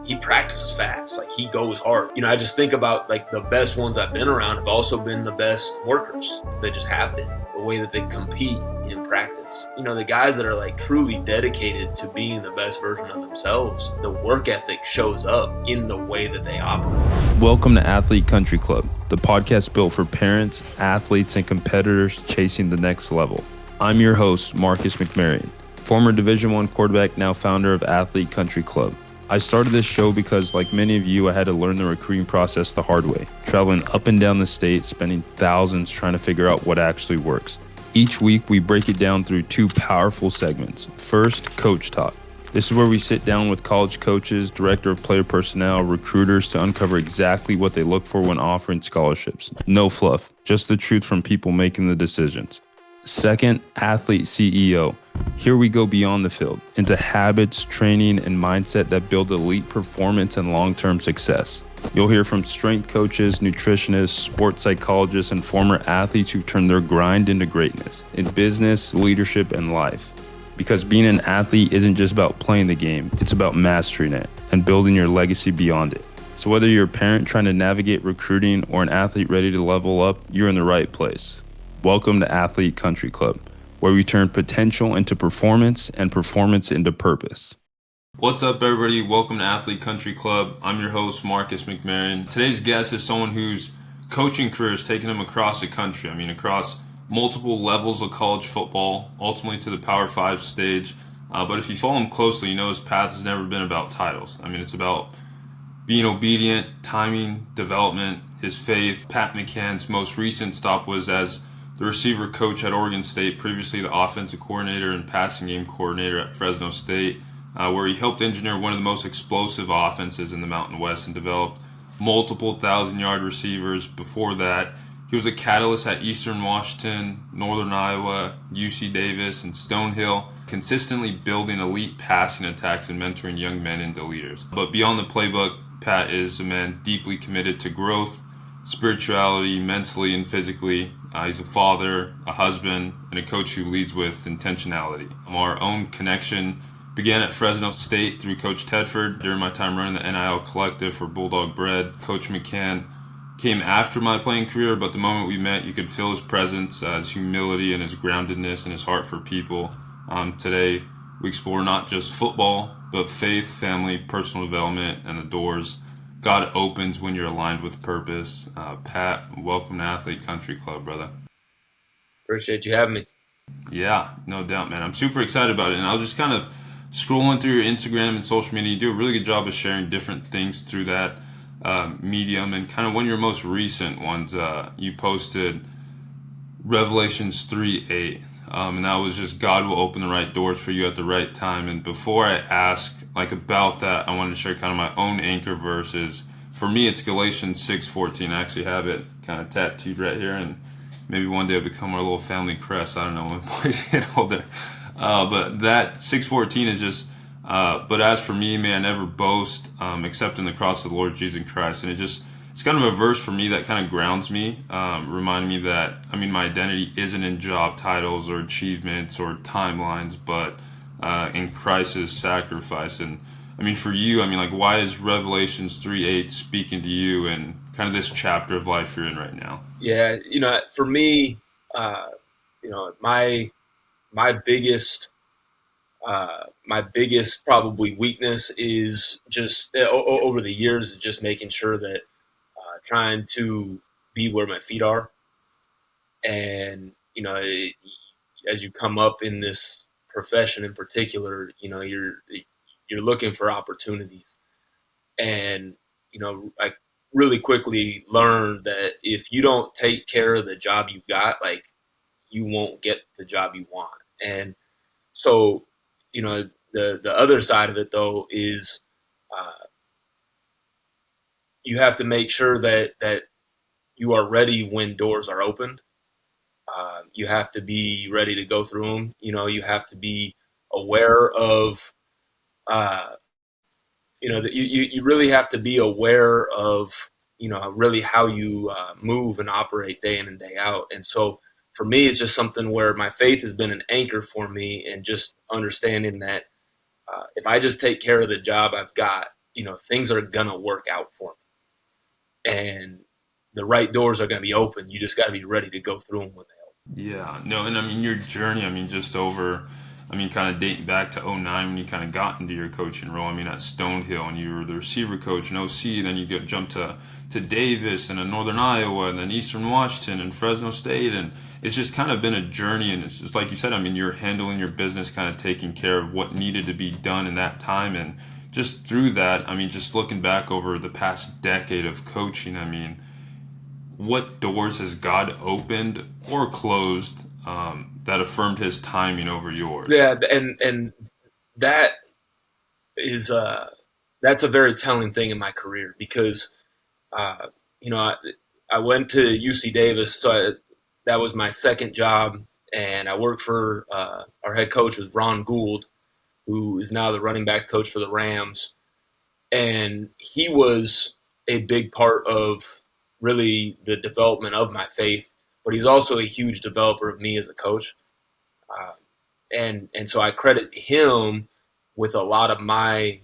he practices fast. Like, he goes hard. I just think about, like, the best ones I've been around have also been the best workers. They just have been. The way that they compete in practice. The guys that are, like, truly dedicated to being the best version of themselves, the work ethic shows up in the way that they operate. Welcome to Athlete Country Club, the podcast built for parents, athletes, and competitors chasing the next level. I'm your host, Marcus McMarion, former Division I quarterback, now founder of Athlete Country Club. I started this show because, like many of you, I had to learn the recruiting process the hard way, traveling up and down the state, spending thousands trying to figure out what actually works. Each week, we break it down through two powerful segments. First, Coach Talk. This is where we sit down with college coaches, director of player personnel, recruiters to uncover exactly what they look for when offering scholarships. No fluff, just the truth from people making the decisions. Second, Athlete CEO. Here we go beyond the field, into habits, training, and mindset that build elite performance and long-term success. You'll hear from strength coaches, nutritionists, sports psychologists, and former athletes who've turned their grind into greatness in business, leadership, and life. Because being an athlete isn't just about playing the game, it's about mastering it and building your legacy beyond it. So whether you're a parent trying to navigate recruiting or an athlete ready to level up, you're in the right place. Welcome to Athlete Country Club, where we turn potential into performance and performance into purpose. What's up, everybody? Welcome to Athlete Country Club. I'm your host, Marcus McMarion. Today's guest is someone whose coaching career has taken him across the country. Across multiple levels of college football, ultimately to the Power 5 stage. But if you follow him closely, you know his path has never been about titles. It's about being obedient, timing, development, his faith. Pat McCann's most recent stop was as the receiver coach at Oregon State, previously the offensive coordinator and passing game coordinator at Fresno State, where he helped engineer one of the most explosive offenses in the Mountain West and developed multiple 1,000-yard receivers. Before that, he was a catalyst at Eastern Washington, Northern Iowa, UC Davis, and Stonehill, consistently building elite passing attacks and mentoring young men into leaders. But beyond the playbook, Pat is a man deeply committed to growth, spirituality, mentally and physically. He's a father, a husband, and a coach who leads with intentionality. Our own connection began at Fresno State through Coach Tedford. During my time running the NIL collective for Bulldog Bread, Coach McCann came after my playing career, but the moment we met, you could feel his presence, his humility, and his groundedness, and his heart for people. Today, we explore not just football, but faith, family, personal development, and the doors God opens when you're aligned with purpose. Pat, welcome to Athlete Country Club, brother. Appreciate you having me. Yeah, no doubt, man. I'm super excited about it, and I was just kind of scrolling through your Instagram and social media. You do a really good job of sharing different things through that medium, and kind of one of your most recent ones, you posted Revelations 3:8, and that was just God will open the right doors for you at the right time. And before I ask about that, I wanted to share kind of my own anchor verses. For me, it's Galatians 6:14. I actually have it kind of tattooed right here, and maybe one day it'll become our little family crest. I don't know when boys get older, but that 6:14 is just but as for me, may I never boast except in the cross of the Lord Jesus Christ. And it's kind of a verse for me that kind of grounds me, reminding me that, my identity isn't in job titles or achievements or timelines, but in Christ's sacrifice. And for you, why is Revelations 3:8 speaking to you and kind of this chapter of life you're in right now? Yeah, for me, my biggest probably weakness is just over the years is just making sure that trying to be where my feet are. And, as you come up in this profession in particular, you're looking for opportunities. And, I really quickly learned that if you don't take care of the job you've got, you won't get the job you want. And so, the other side of it, though, is you have to make sure that you are ready when doors are opened. You have to be ready to go through them. You have to be aware of, that you really have to be aware of, really how you move and operate day in and day out. And so for me, it's just something where my faith has been an anchor for me, and just understanding that if I just take care of the job I've got, things are gonna work out for me, and the right doors are gonna be open. You just got to be ready to go through them when they open. Yeah, no, and I mean your journey. I mean, just over. I mean, kind of dating back to '09 when you kind of got into your coaching role. I mean, at Stonehill, and you were the receiver coach in OC. Then you get jump to Davis and then Northern Iowa, and then Eastern Washington and Fresno State, and it's just kind of been a journey. And it's just like you said. I mean, you're handling your business, kind of taking care of what needed to be done in that time, and just through that. I mean, just looking back over the past decade of coaching. I mean, what doors has God opened or closed that affirmed His timing over yours? Yeah, and that is that's a very telling thing in my career because uh, you know I went to UC Davis, so that was my second job, and I worked for our head coach was Ron Gould, who is now the running back coach for the Rams, and he was a big part of really the development of my faith, but he's also a huge developer of me as a coach. Uh, and so I credit him with a lot of my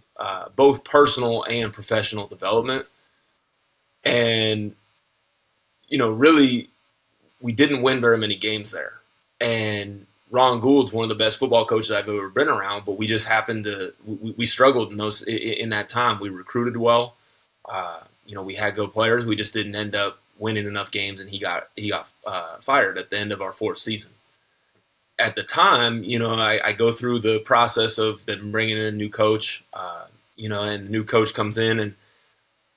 both personal and professional development. And really, we didn't win very many games there. And Ron Gould's one of the best football coaches I've ever been around, but we just happened to we struggled in that time. We recruited well, we had good players. We just didn't end up winning enough games, and he got fired at the end of our fourth season. At the time, I go through the process of them bringing in a new coach, and the new coach comes in and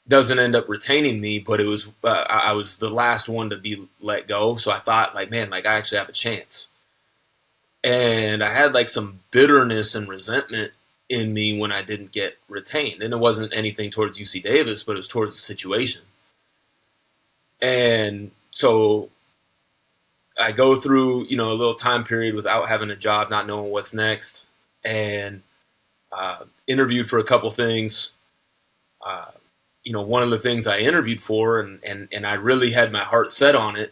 doesn't end up retaining me, but it was I was the last one to be let go. So I thought, like, man, like I actually have a chance. And I had like some bitterness and resentment in me when I didn't get retained. And it wasn't anything towards UC Davis, but it was towards the situation. And so I go through, a little time period without having a job, not knowing what's next, and interviewed for a couple things. One of the things I interviewed for, and I really had my heart set on it,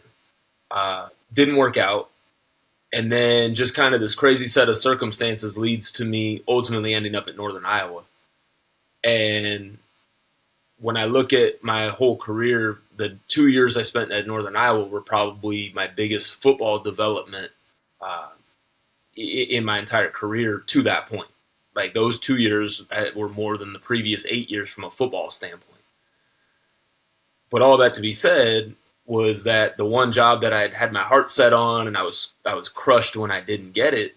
didn't work out. And then just kind of this crazy set of circumstances leads to me ultimately ending up at Northern Iowa. And when I look at my whole career, the 2 years I spent at Northern Iowa were probably my biggest football development in my entire career to that point. Like those 2 years were more than the previous 8 years from a football standpoint. But all that to be said was that the one job that I had my heart set on and I was crushed when I didn't get it,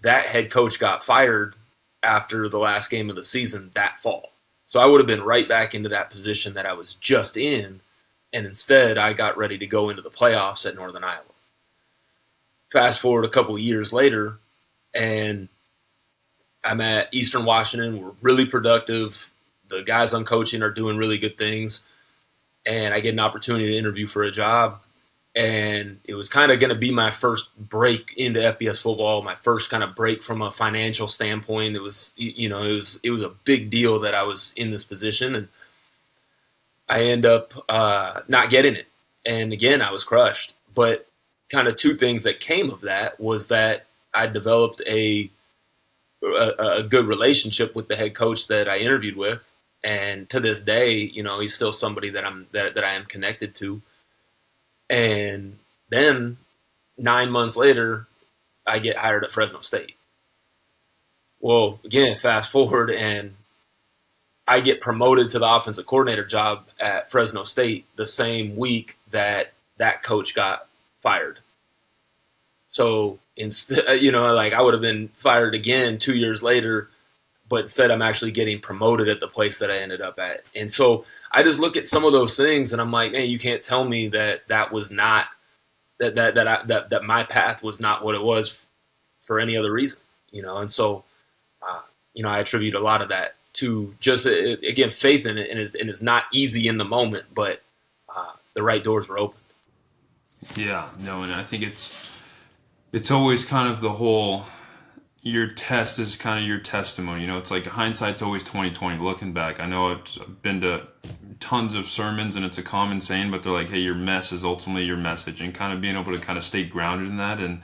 that head coach got fired after the last game of the season that fall. So I would have been right back into that position that I was just in, and instead I got ready to go into the playoffs at Northern Iowa. Fast forward a couple of years later, and I'm at Eastern Washington. We're really productive. The guys I'm coaching are doing really good things, and I get an opportunity to interview for a job. And it was kind of going to be my first break into FBS football, my first kind of break from a financial standpoint. It was, it was a big deal that I was in this position, and I end up not getting it. And again, I was crushed. But kind of two things that came of that was that I developed a good relationship with the head coach that I interviewed with, and to this day, he's still somebody that I am connected to. And then 9 months later, I get hired at Fresno State. Well, again, fast forward, and I get promoted to the offensive coordinator job at Fresno State the same week that coach got fired. So instead, like I would have been fired again 2 years later, but instead I'm actually getting promoted at the place that I ended up at. And so I just look at some of those things and I'm like, man, you can't tell me that was not that my path was not what it was for any other reason, And so, I attribute a lot of that to just again faith in it, and it's not easy in the moment, but the right doors were opened. Yeah, no, and I think it's always kind of the whole. Your test is kind of your testimony. It's like hindsight's always 20/20. Looking back, I know I've been to tons of sermons, and it's a common saying, but they're like, "Hey, your mess is ultimately your message," and kind of being able to kind of stay grounded in that. And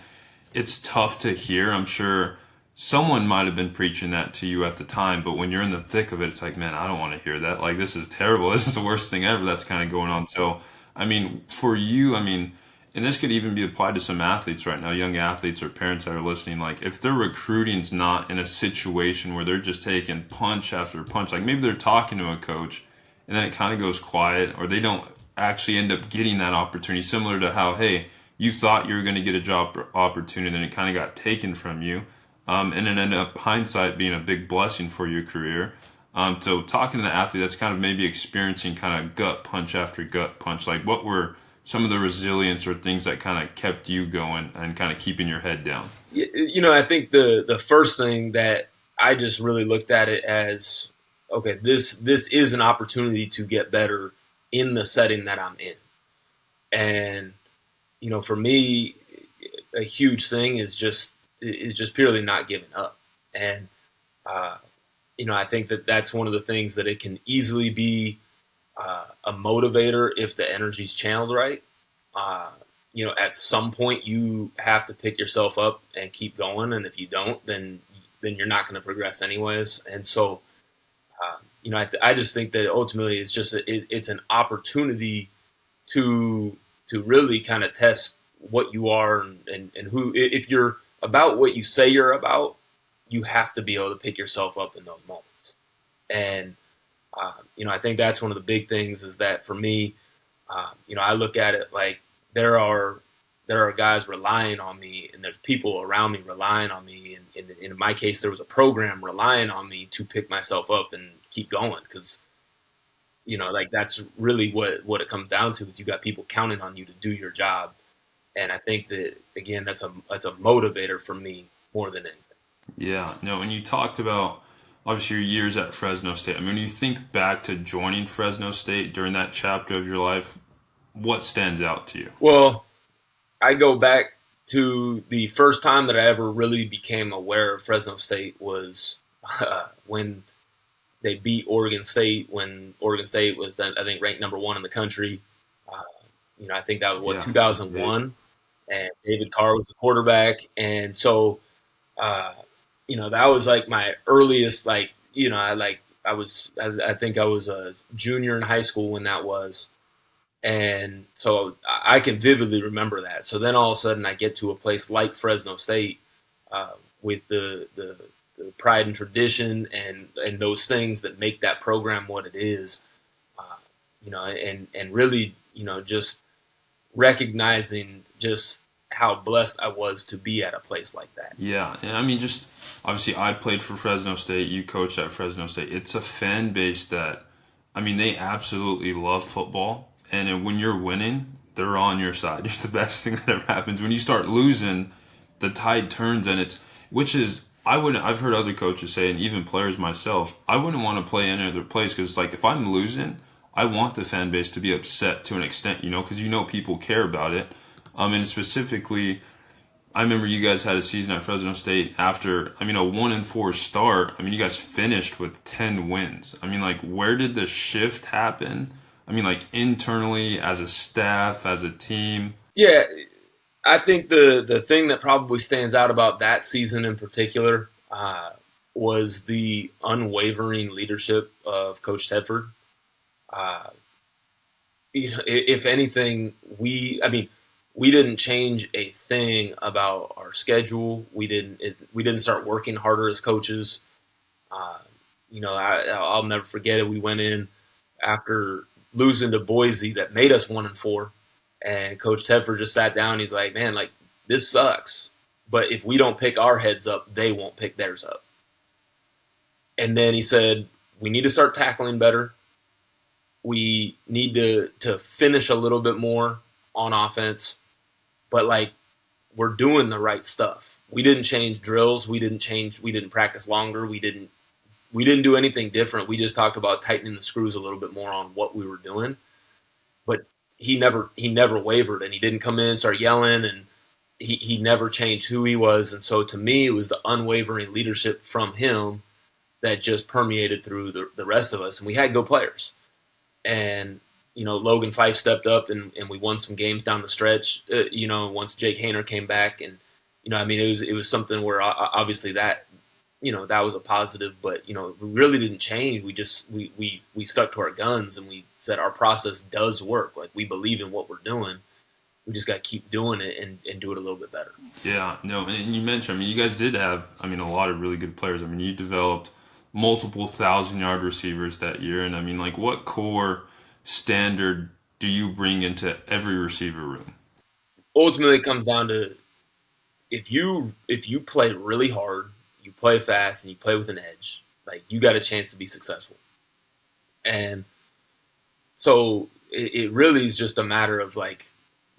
it's tough to hear. I'm sure someone might have been preaching that to you at the time, but when you're in the thick of it, it's like, man, I don't want to hear that. Like, this is terrible. This is the worst thing ever that's kind of going on. So, I mean, for you, I mean, and this could even be applied to some athletes right now, young athletes or parents that are listening. Like, if their recruiting's not in a situation where they're just taking punch after punch, like maybe they're talking to a coach and then it kind of goes quiet, or they don't actually end up getting that opportunity, similar to how, hey, you thought you were going to get a job opportunity, then it kind of got taken from you. And it ended up hindsight being a big blessing for your career. So talking to the athlete that's kind of maybe experiencing kind of gut punch after gut punch, like what were some of the resilience or things that kind of kept you going and kind of keeping your head down? I think the first thing that I just really looked at it as, okay, this is an opportunity to get better in the setting that I'm in. And for me, a huge thing is just purely not giving up. And uh, I think that that's one of the things that it can easily be a motivator if the energy's channeled right. Uh, at some point you have to pick yourself up and keep going, and if you don't, then you're not going to progress anyways. And so, I just think that ultimately it's an opportunity to really kind of test what you are and who. If you're about what you say you're about, you have to be able to pick yourself up in those moments. And I think that's one of the big things is that for me, I look at it like there are guys relying on me, and there's people around me relying on me. And in my case, there was a program relying on me to pick myself up and keep going because like that's really what it comes down to is you got people counting on you to do your job. And I think that again, that's a motivator for me more than anything. Yeah, no, when you talked about obviously your years at Fresno State, I mean, when you think back to joining Fresno State during that chapter of your life, what stands out to you? Well, I go back to the first time that I ever really became aware of Fresno State was when they beat Oregon State when Oregon State was then I think ranked number one in the country. Uh, I think that was Yeah, 2001, and David Carr was the quarterback, and so uh, that was like my earliest I think I was a junior in high school when that was, and so I can vividly remember that. So then all of a sudden I get to a place like Fresno State with the pride and tradition and those things that make that program what it is, uh, and really, just recognizing just how blessed I was to be at a place like that. yeah, and I mean, just obviously, I played for Fresno State. You coached at Fresno State. It's a fan base that, I mean, they absolutely love football, and then when you're winning, they're on your side. It's the best thing that ever happens. When you start losing, the tide turns, and which is, I wouldn't. I've heard other coaches say, and even players myself, I wouldn't want to play any other place because, like, if I'm losing, I want the fan base to be upset to an extent, because people care about it. And specifically, I remember you guys had a season at Fresno State after, I mean, a 1-4 start. I mean, you guys finished with 10 wins. I mean, like, where did the shift happen? I mean, like, internally, as a staff, as a team. Yeah, I think the thing that probably stands out about that season in particular was the unwavering leadership of Coach Tedford. Uh, if anything, we didn't change a thing about our schedule. We didn't start working harder as coaches. Uh, I'll never forget it. We went in after losing to Boise that made us 1-4, and Coach Tedford just sat down. He's like, "Man, like this sucks, but if we don't pick our heads up, they won't pick theirs up." And then he said, "We need to start tackling better. We need to finish a little bit more on offense, but like we're doing the right stuff. We didn't change drills. We didn't practice longer. We didn't do anything different. We just talked about tightening the screws a little bit more on what we were doing." But he never wavered, and he didn't come in and start yelling, and he never changed who he was. And so to me, it was the unwavering leadership from him that just permeated through the rest of us. And we had good players. And, Logan Fife stepped up and we won some games down the stretch, once Jake Haener came back. And I mean, it was something where obviously that that was a positive, but we really didn't change. We stuck to our guns and we said our process does work. Like we believe in what we're doing. We just got to keep doing it and do it a little bit better. Yeah, no, and you mentioned, I mean, you guys did have, I mean, a lot of really good players. I mean, you developed multiple 1,000-yard receivers that year, and I mean, like, what core standard do you bring into every receiver room? Ultimately, it comes down to if you play really hard, you play fast, and you play with an edge, like you got a chance to be successful. And so it really is just a matter of like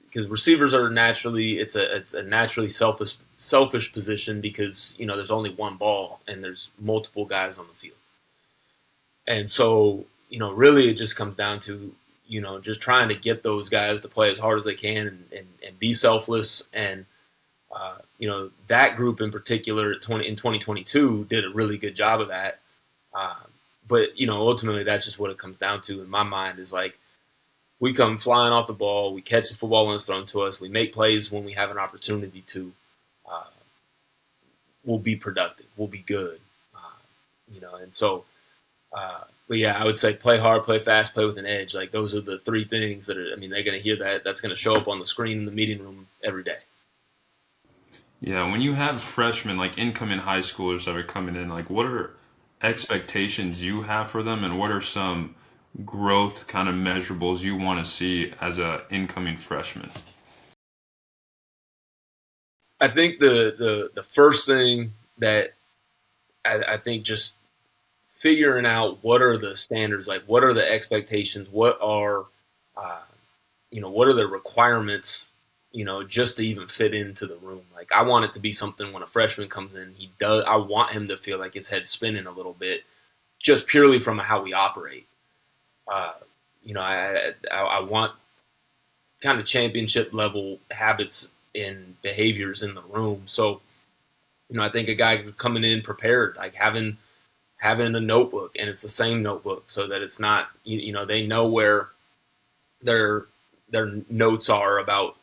because receivers are naturally it's a naturally selfish position because there's only one ball and there's multiple guys on the field. And so, really it just comes down to, just trying to get those guys to play as hard as they can and be selfless. And, that group in particular in 2022 did a really good job of that. Uh, but, ultimately that's just what it comes down to in my mind is like, we come flying off the ball, we catch the football when it's thrown to us, we make plays when we have an opportunity to, uh, we'll be productive, we'll be good. And so, but yeah, I would say play hard, play fast, play with an edge. Like those are the three things that are. I mean, they're going to hear that. That's going to show up on the screen in the meeting room every day. Yeah, when you have freshmen, like incoming high schoolers that are coming in, like, what are expectations you have for them, and what are some growth kind of measurables you want to see as a incoming freshman? I think the first thing that I think just figuring out what are the standards, like what are the expectations, uh, what are the requirements, just to even fit into the room. Like I want it to be something when a freshman comes in, he does. I want him to feel like his head's spinning a little bit, just purely from how we operate. Uh, I want kind of championship level habits and behaviors in the room. So, I think a guy coming in prepared, like having a notebook and it's the same notebook so that it's not they know where their their notes are about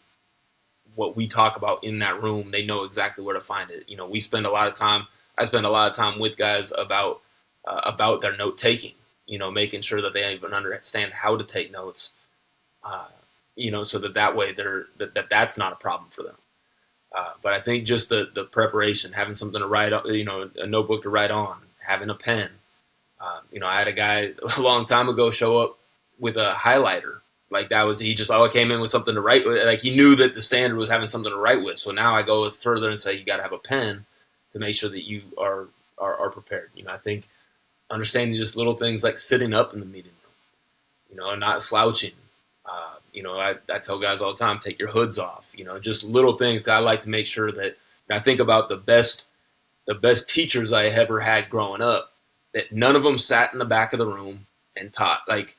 what we talk about in that room. They know exactly where to find it. We spend a lot of time. I spend a lot of time with guys about their note taking. Making sure that they even understand how to take notes. Uh, so that way that's not a problem for them. But I think just the preparation, having something to write, a notebook to write on, having a pen. I had a guy a long time ago show up with a highlighter. Like that was he just came in with something to write with. Like he knew that the standard was having something to write with. So now I go further and say you got to have a pen to make sure that you are prepared. I think understanding just little things like sitting up in the meeting room, and not slouching. I tell guys all the time, take your hoods off. Just little things. I like to make sure that I think about the best teachers I ever had growing up. That none of them sat in the back of the room and taught. Like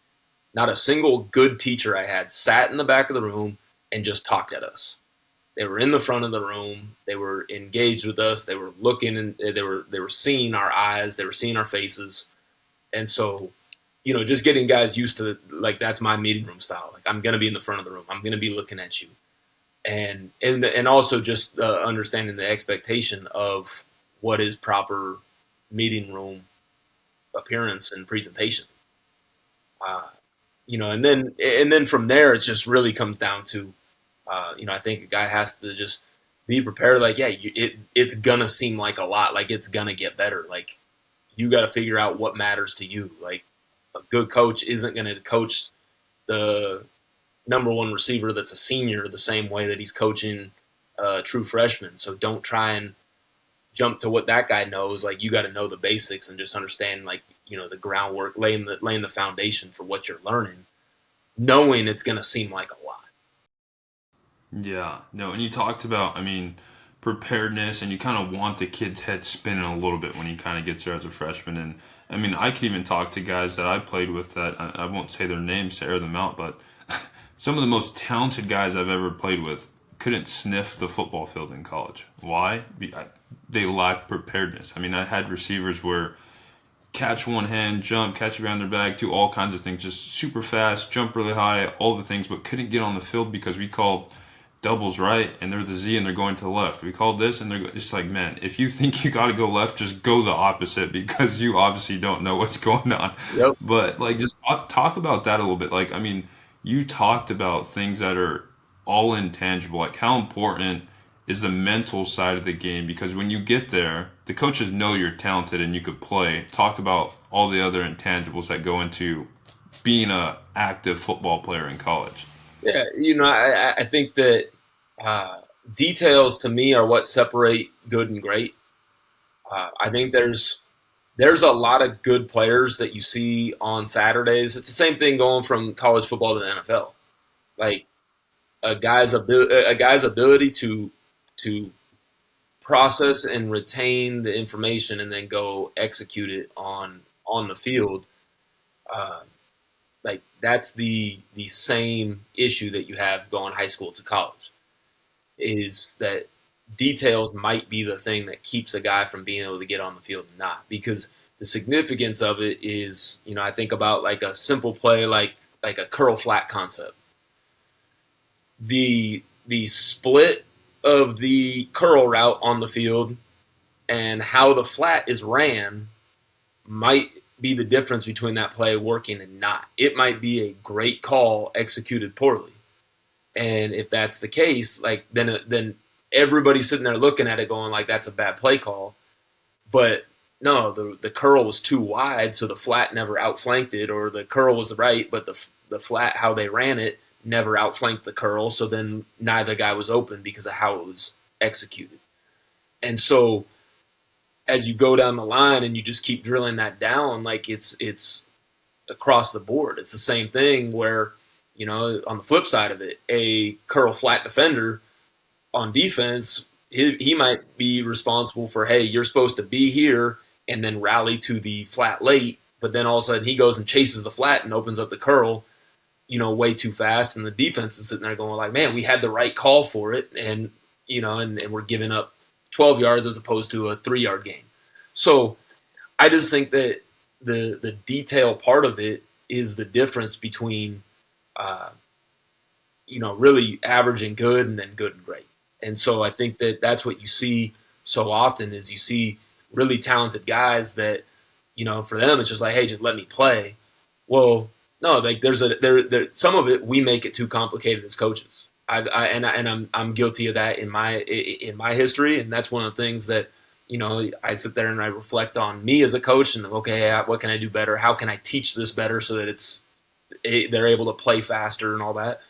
not a single good teacher I had sat in the back of the room and just talked at us. They were in the front of the room. They were engaged with us. They were looking and they were seeing our eyes. They were seeing our faces. And so, just getting guys used to like that's my meeting room style. Like I'm gonna be in the front of the room. I'm gonna be looking at you, and also just understanding the expectation of what is proper meeting room appearance and presentation. Uh, and then from there, it just really comes down to, I think a guy has to just be prepared. Like, yeah, it's gonna seem like a lot. Like it's gonna get better. Like you got to figure out what matters to you. Like a good coach isn't gonna coach the number one receiver that's a senior the same way that he's coaching a true freshman. So don't try and jump to what that guy knows. Like you got to know the basics and just understand like the groundwork, laying the foundation for what you're learning, knowing it's going to seem like a lot. Yeah, no, and you talked about, I mean, preparedness, and you kind of want the kid's head spinning a little bit when he kind of gets there as a freshman. And I mean, I could even talk to guys that I played with that I won't say their names to air them out, but some of the most talented guys I've ever played with couldn't sniff the football field in college. Why? They lack preparedness. I mean, I had receivers where catch one hand, jump, catch around their back, do all kinds of things, just super fast, jump really high, all the things, but couldn't get on the field because we called doubles right and they're the Z and they're going to the left. We call this and they're just like, man, if you think you got to go left, just go the opposite because you obviously don't know what's going on. Yep. But like, just talk about that a little bit. Like, I mean, you talked about things that are all intangible. Like, how important is the mental side of the game? Because when you get there, the coaches know you're talented and you could play. Talk about all the other intangibles that go into being a active football player in college. Yeah, I think that uh, details to me are what separate good and great. I think there's a lot of good players that you see on Saturdays. It's the same thing going from college football to the NFL. Like a guy's ability to process and retain the information and then go execute it on the field. Uh, like that's the same issue that you have going high school to college. Is that details might be the thing that keeps a guy from being able to get on the field and not, because the significance of it is, I think about like a simple play like a curl flat concept. The split of the curl route on the field and how the flat is ran might be the difference between that play working and not. It might be a great call executed poorly. And if that's the case, like then everybody's sitting there looking at it going like that's a bad play call. But no, the curl was too wide, so the flat never outflanked it, or the curl was right, but the flat how they ran it never outflanked the curl, so then neither guy was open because of how it was executed. And so as you go down the line and you just keep drilling that down, like it's across the board. It's the same thing where, on the flip side of it, a curl flat defender on defense, he might be responsible for, hey, you're supposed to be here and then rally to the flat late, but then all of a sudden he goes and chases the flat and opens up the curl, way too fast, and the defense is sitting there going like, man, we had the right call for it, and and we're giving up 12 yards as opposed to a 3-yard gain. So I just think that the detail part of it is the difference between uh, really average and good, and then good and great. And so I think that that's what you see so often is you see really talented guys that, for them it's just like, hey, just let me play. Well, no, like there some of it we make it too complicated as coaches. I'm guilty of that in my history, and that's one of the things that I sit there and I reflect on me as a coach and okay, what can I do better? How can I teach this better so that they're able to play faster and all that.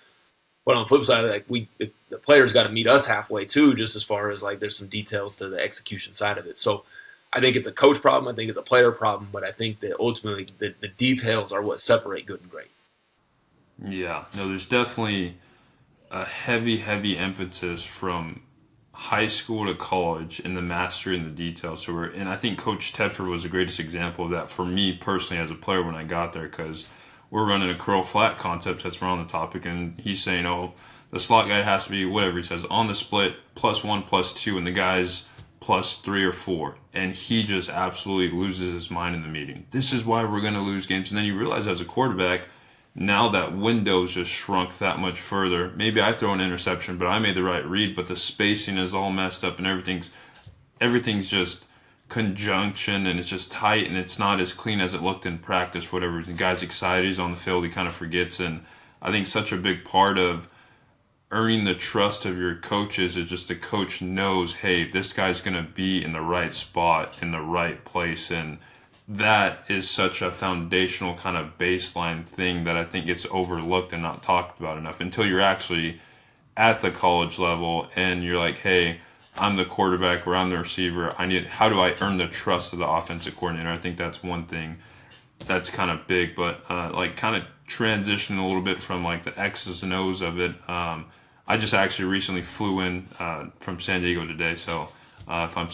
But on the flip side, like the players got to meet us halfway too, just as far as like there's some details to the execution side of it. So I think it's a coach problem. I think it's a player problem. But I think that ultimately the details are what separate good and great. Yeah, no, there's definitely a heavy, heavy emphasis from high school to college in the mastery and the details. And I think Coach Tedford was the greatest example of that for me personally as a player when I got there, because we're running a curl flat concept that's on the topic, and he's saying, oh, the slot guy has to be whatever he says on the split +1 +2, and the guy's +3 or 4, and he just absolutely loses his mind in the meeting. This is why we're going to lose games. And then you realize as a quarterback, now that window's just shrunk that much further. Maybe I throw an interception, but I made the right read, but the spacing is all messed up and everything's just conjunction and it's just tight and it's not as clean as it looked in practice, whatever. The guy's excited, he's on the field, he kind of forgets. And I think such a big part of earning the trust of your coaches is just the coach knows, hey, this guy's going to be in the right spot, in the right place. And that is such a foundational kind of baseline thing that I think gets overlooked and not talked about enough until you're actually at the college level and you're like, hey, I'm the quarterback or I'm the receiver. How do I earn the trust of the offensive coordinator? I think that's one thing that's kind of big, but like kind of transitioning a little bit from like the X's and O's of it. I just actually recently flew in from San Diego today, so if I'm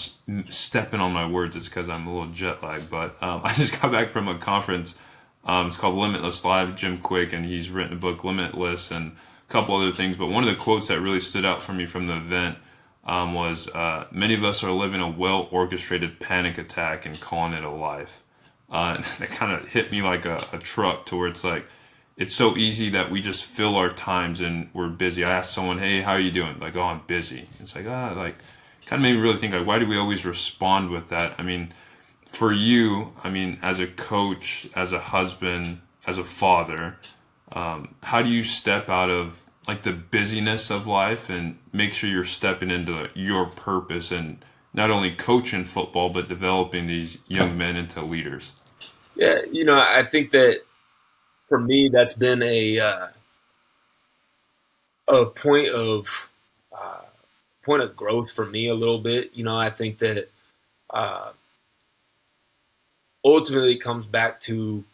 stepping on my words, it's because I'm a little jet lagged. But I just got back from a conference. It's called Limitless Live. Jim Quick, and he's written a book, Limitless, and a couple other things. But one of the quotes that really stood out for me from the event was, many of us are living a well-orchestrated panic attack and calling it a life. That kind of hit me like a truck to where it's like, it's so easy that we just fill our times and we're busy. I asked someone, "Hey, how are you doing?" Like, "Oh, I'm busy." It's like, like kind of made me really think, like, why do we always respond with that? I mean, for you, I mean, as a coach, as a husband, as a father, how do you step out of like the busyness of life and make sure you're stepping into your purpose and not only coaching football but developing these young men into leaders? Yeah, I think that for me, that's been a uh, point of growth for me a little bit. I think that uh, ultimately it comes back to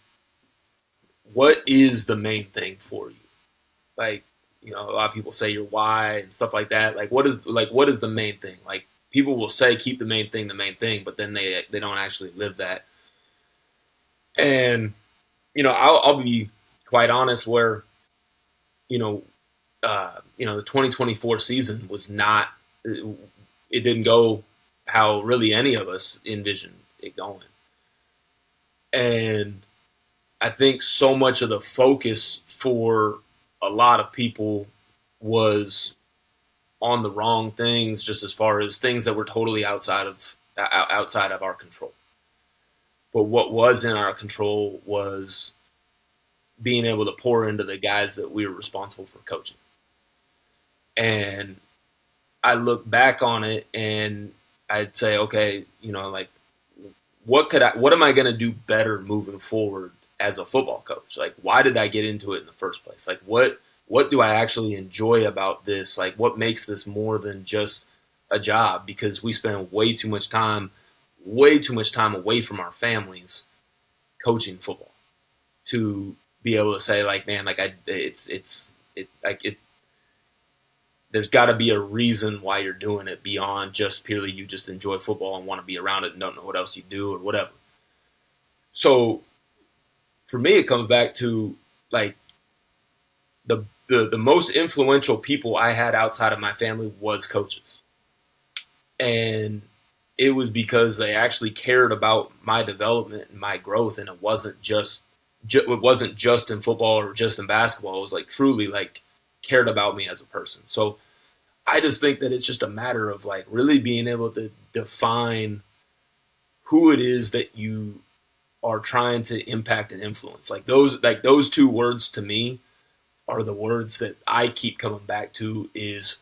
what is the main thing for you. Like, a lot of people say your why and stuff like that. Like what is the main thing? Like, people will say keep the main thing, but then they don't actually live that. And I'll be quite honest, where you know the 2024 season was not, it didn't go how really any of us envisioned it going. And I think so much of the focus for a lot of people was on the wrong things, just as far as things that were totally outside of our control. But what was in our control was being able to pour into the guys that we were responsible for coaching. And I look back on it and I'd say, okay, like what am I going to do better moving forward as a football coach? Like, why did I get into it in the first place? Like, what do I actually enjoy about this? Like, what makes this more than just a job? Because we spend way too much time away from our families coaching football to be able to say, like, man, like there's got to be a reason why you're doing it beyond just purely you just enjoy football and want to be around it and don't know what else you do or whatever. So for me, it comes back to, like, the most influential people I had outside of my family was coaches. And it was because they actually cared about my development and my growth, and it wasn't just in football or just in basketball. It was like truly, like, cared about me as a person. So I just think that it's just a matter of, like, really being able to define who it is that you are trying to impact and influence. Like those two words to me are the words that I keep coming back to: is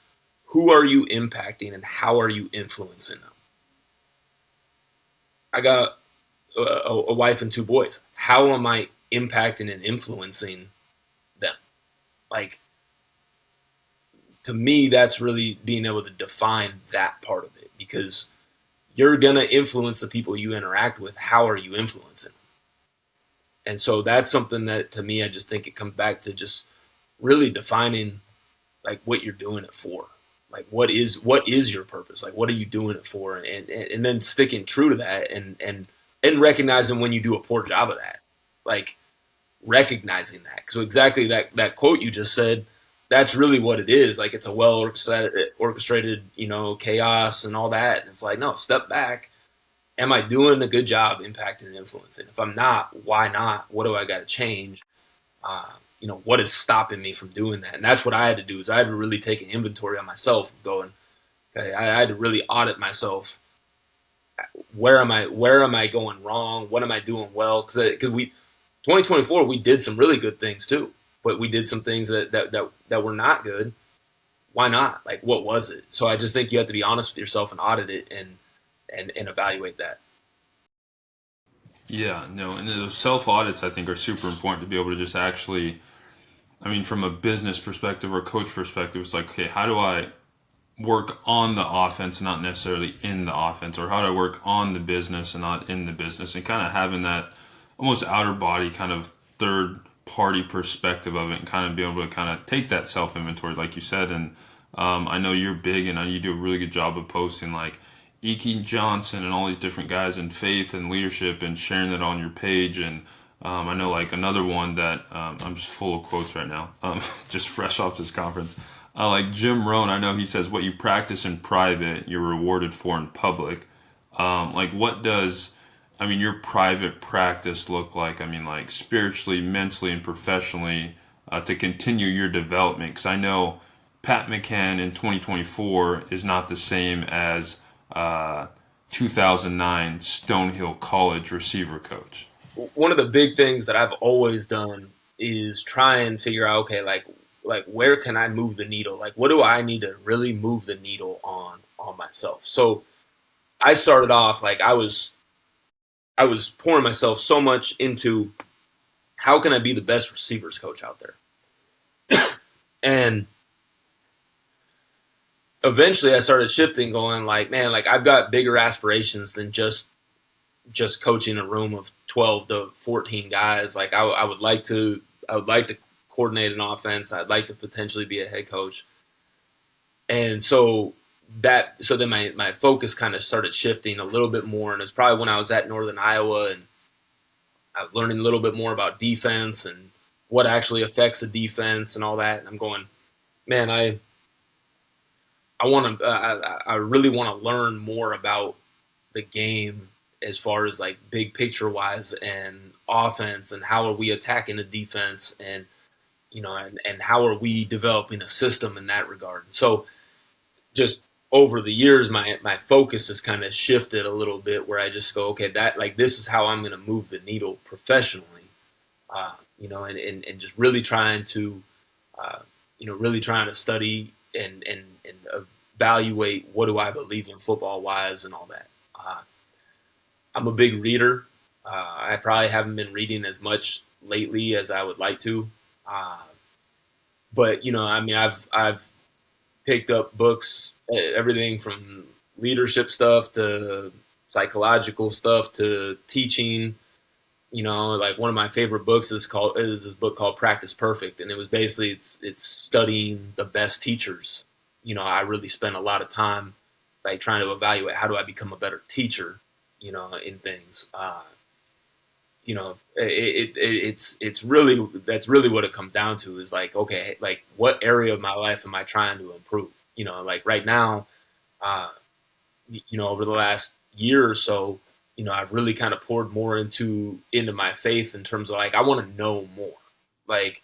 who are you impacting and how are you influencing them? I got a wife and two boys. How am I impacting and influencing them? Like, to me, that's really being able to define that part of it, because you're going to influence the people you interact with. How are you influencing them? And so that's something that, to me, I just think it comes back to just really defining, like, what you're doing it for. Like, what is your purpose? Like, what are you doing it for? And then sticking true to that, and recognizing when you do a poor job of that. Like, recognizing that. So exactly that quote you just said, that's really what it is. Like, it's a well orchestrated, chaos and all that. And it's like, no, step back. Am I doing a good job impacting and influencing? If I'm not, why not? What do I got to change? What is stopping me from doing that? And that's what I had to do. Is I had to really take an inventory on myself, going, okay, I had to really audit myself. Where am I going wrong? What am I doing well? Because 2024, we did some really good things too, but we did some things that were not good. Why not? Like, what was it? So I just think you have to be honest with yourself and audit it, and evaluate that. Yeah, no, and those self audits I think are super important to be able to just actually, I mean, from a business perspective or coach perspective, it's like, okay, how do I work on the offense, not necessarily in the offense, or how do I work on the business and not in the business, and kind of having that almost outer body kind of third party perspective of it, and kind of be able to kind of take that self inventory, like you said. And I know you're big, and you do a really good job of posting like Ike Johnson and all these different guys in faith and leadership and sharing it on your page. And I know like another one that I'm just full of quotes right now, just fresh off this conference. Like Jim Rohn, I know he says what you practice in private, you're rewarded for in public. Like, what does I mean, your private practice look like? I mean, like spiritually, mentally, and professionally to continue your development? Because I know Pat McCann in 2024 is not the same as uh, 2009 Stonehill College receiver coach. One of the big things that I've always done is try and figure out, okay, like where can I move the needle? Like what do I need to really move the needle on myself? So I started off like I was pouring myself so much into how can I be the best receivers coach out there? And eventually I started shifting, going like, man, like I've got bigger aspirations than just coaching a room of 12 to 14 guys. Like I would like to coordinate an offense. I'd like to potentially be a head coach. And so then my focus kind of started shifting a little bit more. And it's probably when I was at Northern Iowa and I was learning a little bit more about defense and what actually affects the defense and all that. And I'm going, man, I really want to learn more about the game as far as like big picture wise and offense and how are we attacking the defense and and how are we developing a system in that regard. So just over the years my focus has kind of shifted a little bit where I just go, okay, that like this is how I'm going to move the needle professionally. And just really trying to really trying to study and evaluate what do I believe in football wise and all that. I'm a big reader. I probably haven't been reading as much lately as I would like to. Uh, but I mean, I've picked up books, everything from leadership stuff to psychological stuff to teaching. Like one of my favorite books is this book called Practice Perfect, and it was basically it's studying the best teachers. I really spent a lot of time like trying to evaluate how do I become a better teacher, in things. It's really that's really what it comes down to is like, okay, like what area of my life am I trying to improve? Like right now, uh, over the last year or so, I've really kind of poured more into my faith in terms of like I want to know more. Like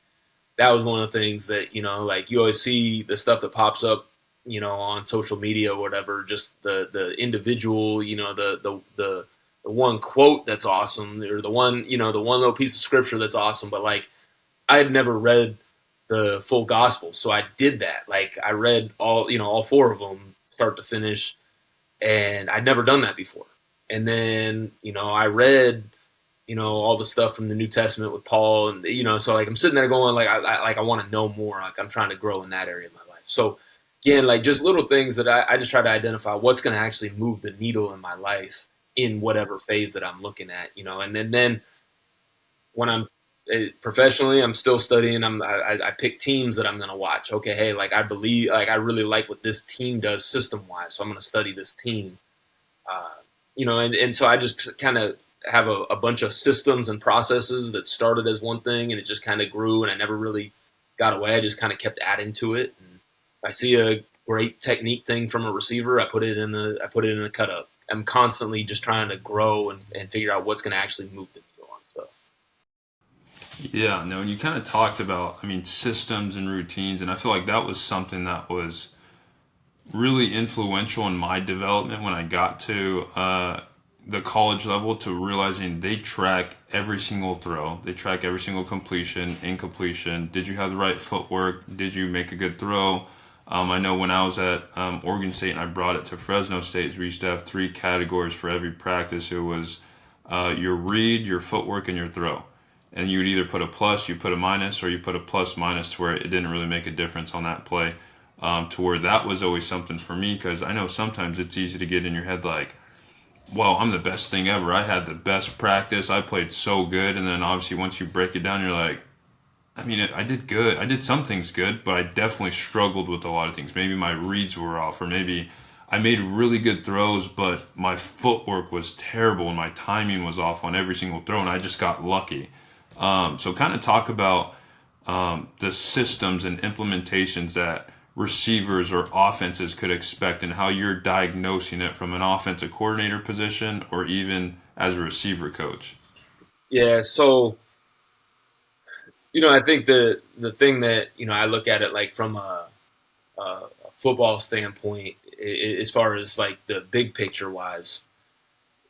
that was one of the things that like you always see the stuff that pops up, on social media or whatever. Just the individual, the one quote that's awesome, or the one little piece of scripture that's awesome. But like I had never read the full gospel, so I did that. Like I read all four of them, start to finish, and I'd never done that before. And then I read all the stuff from the New Testament with Paul, and so like I'm sitting there going like I want to know more. Like I'm trying to grow in that area of my life. So again, like just little things that I just try to identify what's going to actually move the needle in my life in whatever phase that I'm looking at, and then when I'm professionally, I'm still studying. I pick teams that I'm going to watch. Okay, hey, like I believe, like I really like what this team does system wise, so I'm going to study this team. Uh, and so I just kind of have a bunch of systems and processes that started as one thing, and it just kind of grew, and I never really got away. I just kind of kept adding to it. And if I see a great technique thing from a receiver, I put it in a cut up. I'm constantly just trying to grow and figure out what's going to actually move the needle on stuff. Yeah, no, and you kind of talked about, I mean, systems and routines, and I feel like that was something that was really influential in my development when I got to the college level to realizing they track every single throw, they track every single completion, incompletion. Did you have the right footwork? Did you make a good throw? I know when I was at Oregon State and I brought it to Fresno State, we used to have three categories for every practice. It was your read, your footwork, and your throw. And you would either put a plus, you put a minus, or you put a plus minus to where it didn't really make a difference on that play. To where that was always something for me because I know sometimes it's easy to get in your head like, well, I'm the best thing ever. I had the best practice. I played so good. And then obviously once you break it down, you're like, I mean, I did good. I did some things good, but I definitely struggled with a lot of things. Maybe my reads were off, or maybe I made really good throws, but my footwork was terrible and my timing was off on every single throw, and I just got lucky. So kind of talk about the systems and implementations that receivers or offenses could expect and how you're diagnosing it from an offensive coordinator position or even as a receiver coach? Yeah, so I think the thing that I look at it like from a football standpoint, as far as like the big picture wise,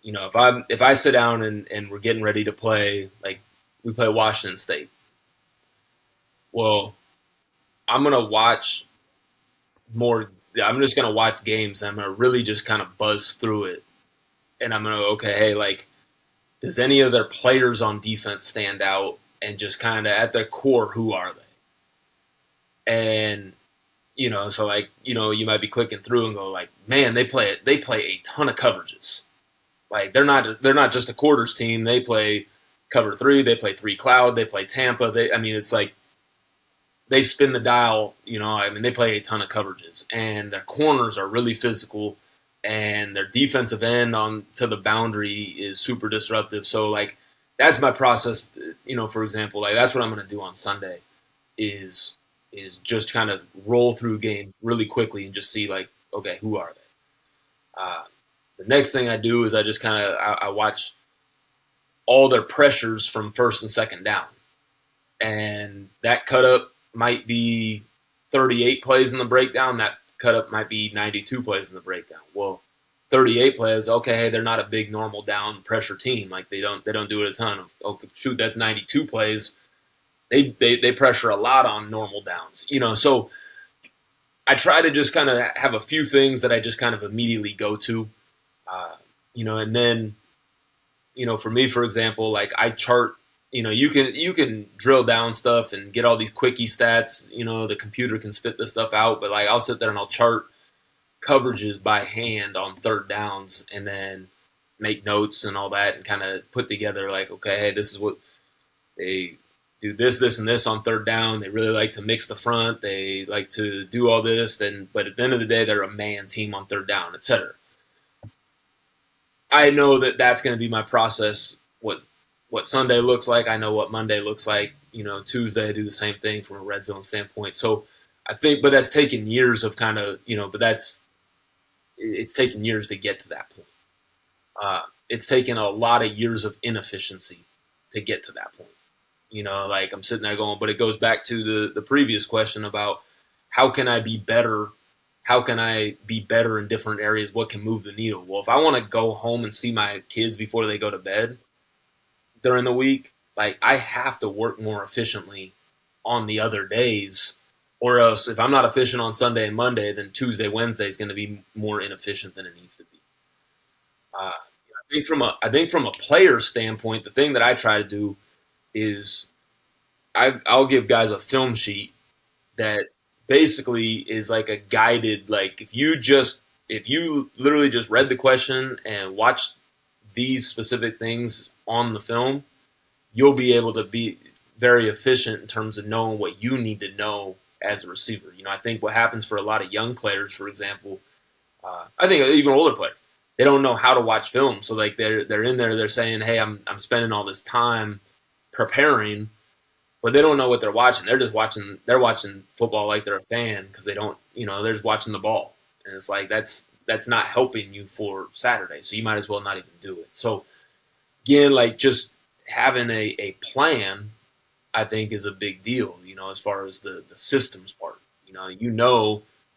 if I sit down and we're getting ready to play, like we play Washington State, well, I'm gonna watch more. I'm just gonna watch games. And I'm gonna really just kind of buzz through it, and I'm gonna okay, hey, like, does any of their players on defense stand out? And just kind of at their core, who are they? And so like you might be clicking through and go like, man, they play a ton of coverages. Like they're not just a quarters team. They play cover three. They play three cloud. They play Tampa. I mean, it's like they spin the dial. I mean, they play a ton of coverages, and their corners are really physical, and their defensive end on to the boundary is super disruptive. So like that's my process. For example, like that's what I'm going to do on Sunday is just kind of roll through games really quickly and just see like, okay, who are they? The next thing I do is I just kind of I watch all their pressures from first and second down, and that cut up might be 38 plays in the breakdown. That cut up might be 92 plays in the breakdown. Well, 38 plays, okay, hey, they're not a big normal down pressure team. Like they don't do it a ton of. Oh, shoot, that's 92 plays. They pressure a lot on normal downs. So I try to just kind of have a few things that I just kind of immediately go to, and then for me, for example, like I chart. You can drill down stuff and get all these quickie stats. The computer can spit this stuff out, but like I'll sit there and I'll chart coverages by hand on third downs, and then make notes and all that, and kind of put together like, okay, hey, this is what they do this, and this on third down. They really like to mix the front. They like to do all this. But at the end of the day, they're a man team on third down, etc. I know that that's going to be my process. What Sunday looks like, I know what Monday looks like. Tuesday I do the same thing from a red zone standpoint. So I think, but that's taken years of kind of but it's taken years to get to that point. It's taken a lot of years of inefficiency to get to that point. Like I'm sitting there going, but it goes back to the previous question about how can I be better? How can I be better in different areas? What can move the needle? Well, if I want to go home and see my kids before they go to bed during the week, like I have to work more efficiently on the other days, or else if I'm not efficient on Sunday and Monday, then Tuesday, Wednesday is going to be more inefficient than it needs to be. I think from a player standpoint, the thing that I try to do is I'll give guys a film sheet that basically is like a guided, like if you literally just read the question and watched these specific things on the film, you'll be able to be very efficient in terms of knowing what you need to know as a receiver. I think what happens for a lot of young players, for example, I think even older players, they don't know how to watch film. So like they're in there, they're saying, "Hey, I'm spending all this time preparing," but they don't know what they're watching. They're just watching. They're watching football like they're a fan because they don't. They're just watching the ball, and it's like that's not helping you for Saturday. So you might as well not even do it. So again, like just having a plan, I think is a big deal. As far as the systems part.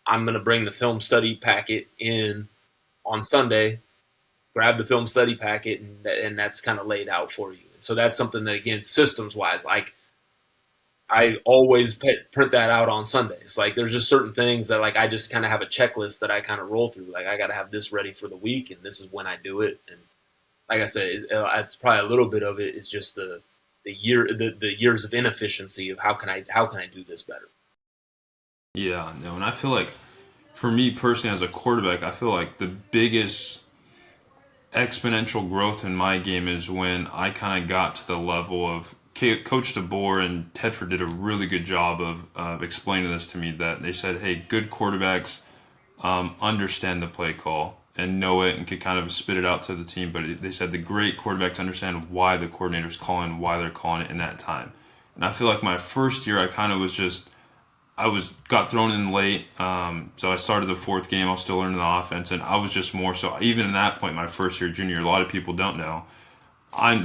I'm going to bring the film study packet in on Sunday. Grab the film study packet, and that's kind of laid out for you. So that's something that, again, systems wise, like I always print that out on Sundays. Like there's just certain things that like I just kind of have a checklist that I kind of roll through. Like I got to have this ready for the week, and this is when I do it. And like I said, it's probably a little bit of it is just the years of inefficiency of how can I do this better. Yeah, no, and I feel like for me personally as a quarterback, I feel like the biggest exponential growth in my game is when I kind of got to the level of Coach DeBoer and Tedford did a really good job of explaining this to me, that they said, hey, good quarterbacks understand the play call and know it and could kind of spit it out to the team. But they said the great quarterbacks understand why the coordinator's calling, why they're calling it in that time. And I feel like my first year, I kind of was just, I was got thrown in late, so I started the fourth game. I was still learning the offense, and I was just more so. Even at that point, my first year junior, a lot of people don't know.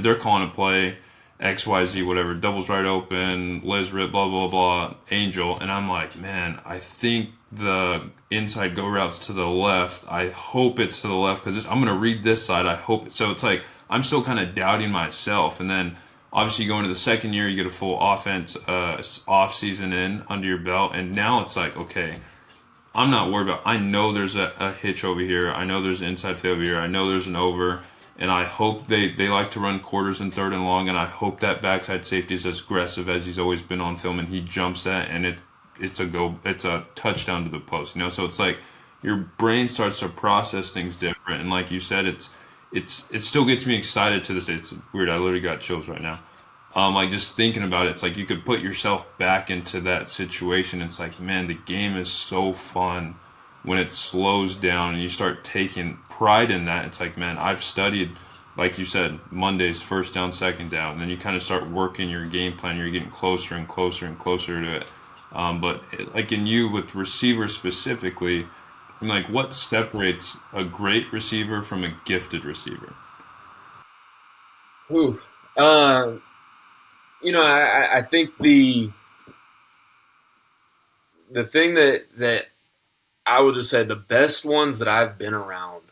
They're calling a play, X Y Z whatever, doubles right open, Liz rip blah blah blah, Angel, and I'm like, man, I think the inside go routes to the left. I hope it's to the left because I'm gonna read this side. I hope so. It's like I'm still kind of doubting myself, and then obviously you go into the second year, you get a full offense off season in under your belt, and now it's like, okay, I'm not worried about. I know there's a hitch over here. I know there's an inside failure here. I know there's an over, and I hope they like to run quarters and third and long, and I hope that backside safety is as aggressive as he's always been on film, and he jumps that, and it's a touchdown to the post. So it's like your brain starts to process things different, and like you said, it still gets me excited to this day. It's weird. I literally got chills right now. Like just thinking about it, it's like you could put yourself back into that situation. It's like, man, the game is so fun when it slows down and you start taking pride in that. It's like, man, I've studied, like you said, Mondays, first down, second down. And then you kind of start working your game plan. You're getting closer and closer and closer to it. Like in you with receivers specifically, I'm like, what separates a great receiver from a gifted receiver? Ooh. Uh, I think the thing that I would just say the best ones that I've been around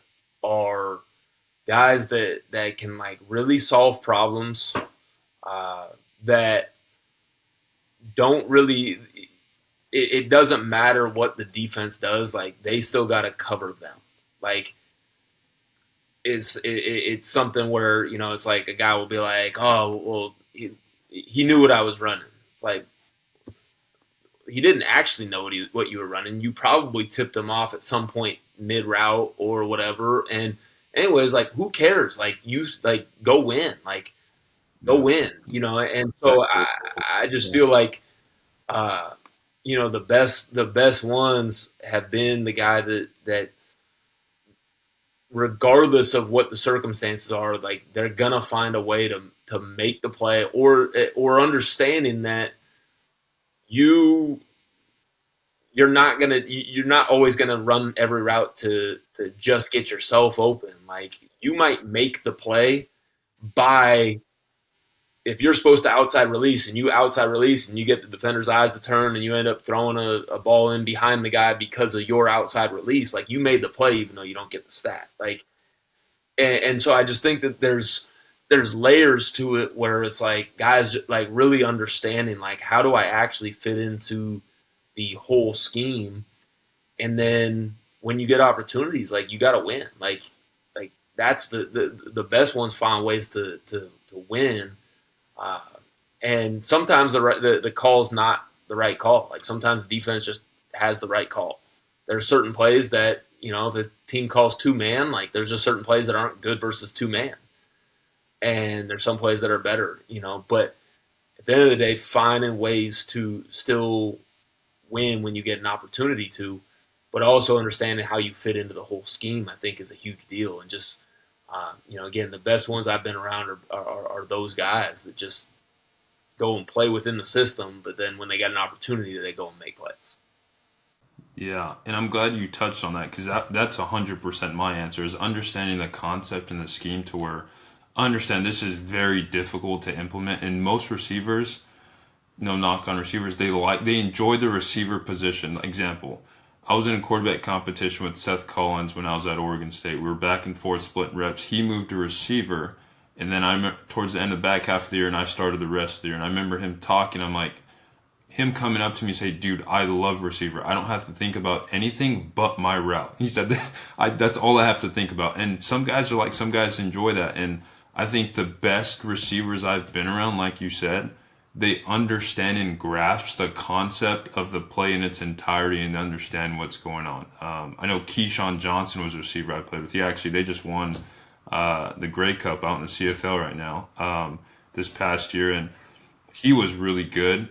are guys that can like really solve problems, uh, that don't really. It doesn't matter what the defense does; like they still got to cover them. Like it's something where it's like a guy will be like, oh well, he knew what I was running. It's like he didn't actually know what you were running. You probably tipped him off at some point mid route or whatever. And anyways, like who cares? Like you like go win, like go Yeah, win. And so exactly. I just Yeah. feel like uh, the best ones have been the guy that regardless of what the circumstances are, like they're gonna find a way to make the play, or understanding that you you're not always gonna run every route to just get yourself open. Like you might make the play by if you're supposed to outside release and you outside release and you get the defender's eyes to turn and you end up throwing a ball in behind the guy because of your outside release, like you made the play even though you don't get the stat. Like and so I just think that there's layers to it where it's like guys like really understanding like how do I actually fit into the whole scheme, and then when you get opportunities, like you got to win. Like that's the best ones find ways to win, uh, and sometimes the call's not the right call. Like sometimes the defense just has the right call. There's certain plays that if a team calls two man, like there's just certain plays that aren't good versus two man, and there's some plays that are better. But at the end of the day, finding ways to still win when you get an opportunity to, but also understanding how you fit into the whole scheme, I think is a huge deal. And just, again, the best ones I've been around are those guys that just go and play within the system, but then when they get an opportunity, they go and make plays. Yeah, and I'm glad you touched on that because that's 100% my answer is understanding the concept and the scheme to where I understand this is very difficult to implement and most receivers, no knock on receivers, they enjoy the receiver position. Example, I was in a quarterback competition with Seth Collins when I was at Oregon State. We were back and forth splitting reps. He moved to receiver, and then towards the end of the back half of the year, and I started the rest of the year. And I remember him talking. I'm like, him coming up to me say, "Dude, I love receiver. I don't have to think about anything but my route." He said, "That's all I have to think about." And some guys are like, some guys enjoy that, and I think the best receivers I've been around, like you said, they understand and grasp the concept of the play in its entirety and understand what's going on. I know Keyshawn Johnson was a receiver I played with. They just won the Grey Cup out in the CFL right now this past year, and he was really good.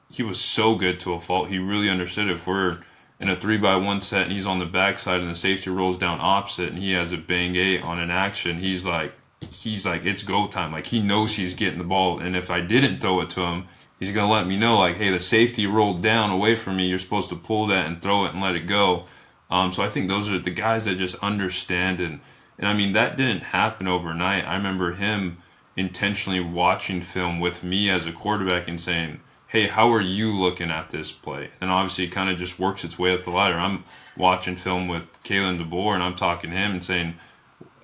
He was so good to a fault. He really understood if we're in a 3-by-1 set and he's on the backside and the safety rolls down opposite and he has a bang eight on an action. He's like it's go time. Like he knows he's getting the ball, and if I didn't throw it to him, He's going to let me know, like, hey, the safety rolled down away from me. You're supposed to pull that and throw it and let it go. So I think those are the guys that just understand. And I mean, that didn't happen overnight. I remember him intentionally watching film with me as a quarterback and saying, hey, how are you looking at this play? And obviously, it kind of just works its way up the ladder. I'm watching film with Kalen DeBoer and I'm talking to him and saying,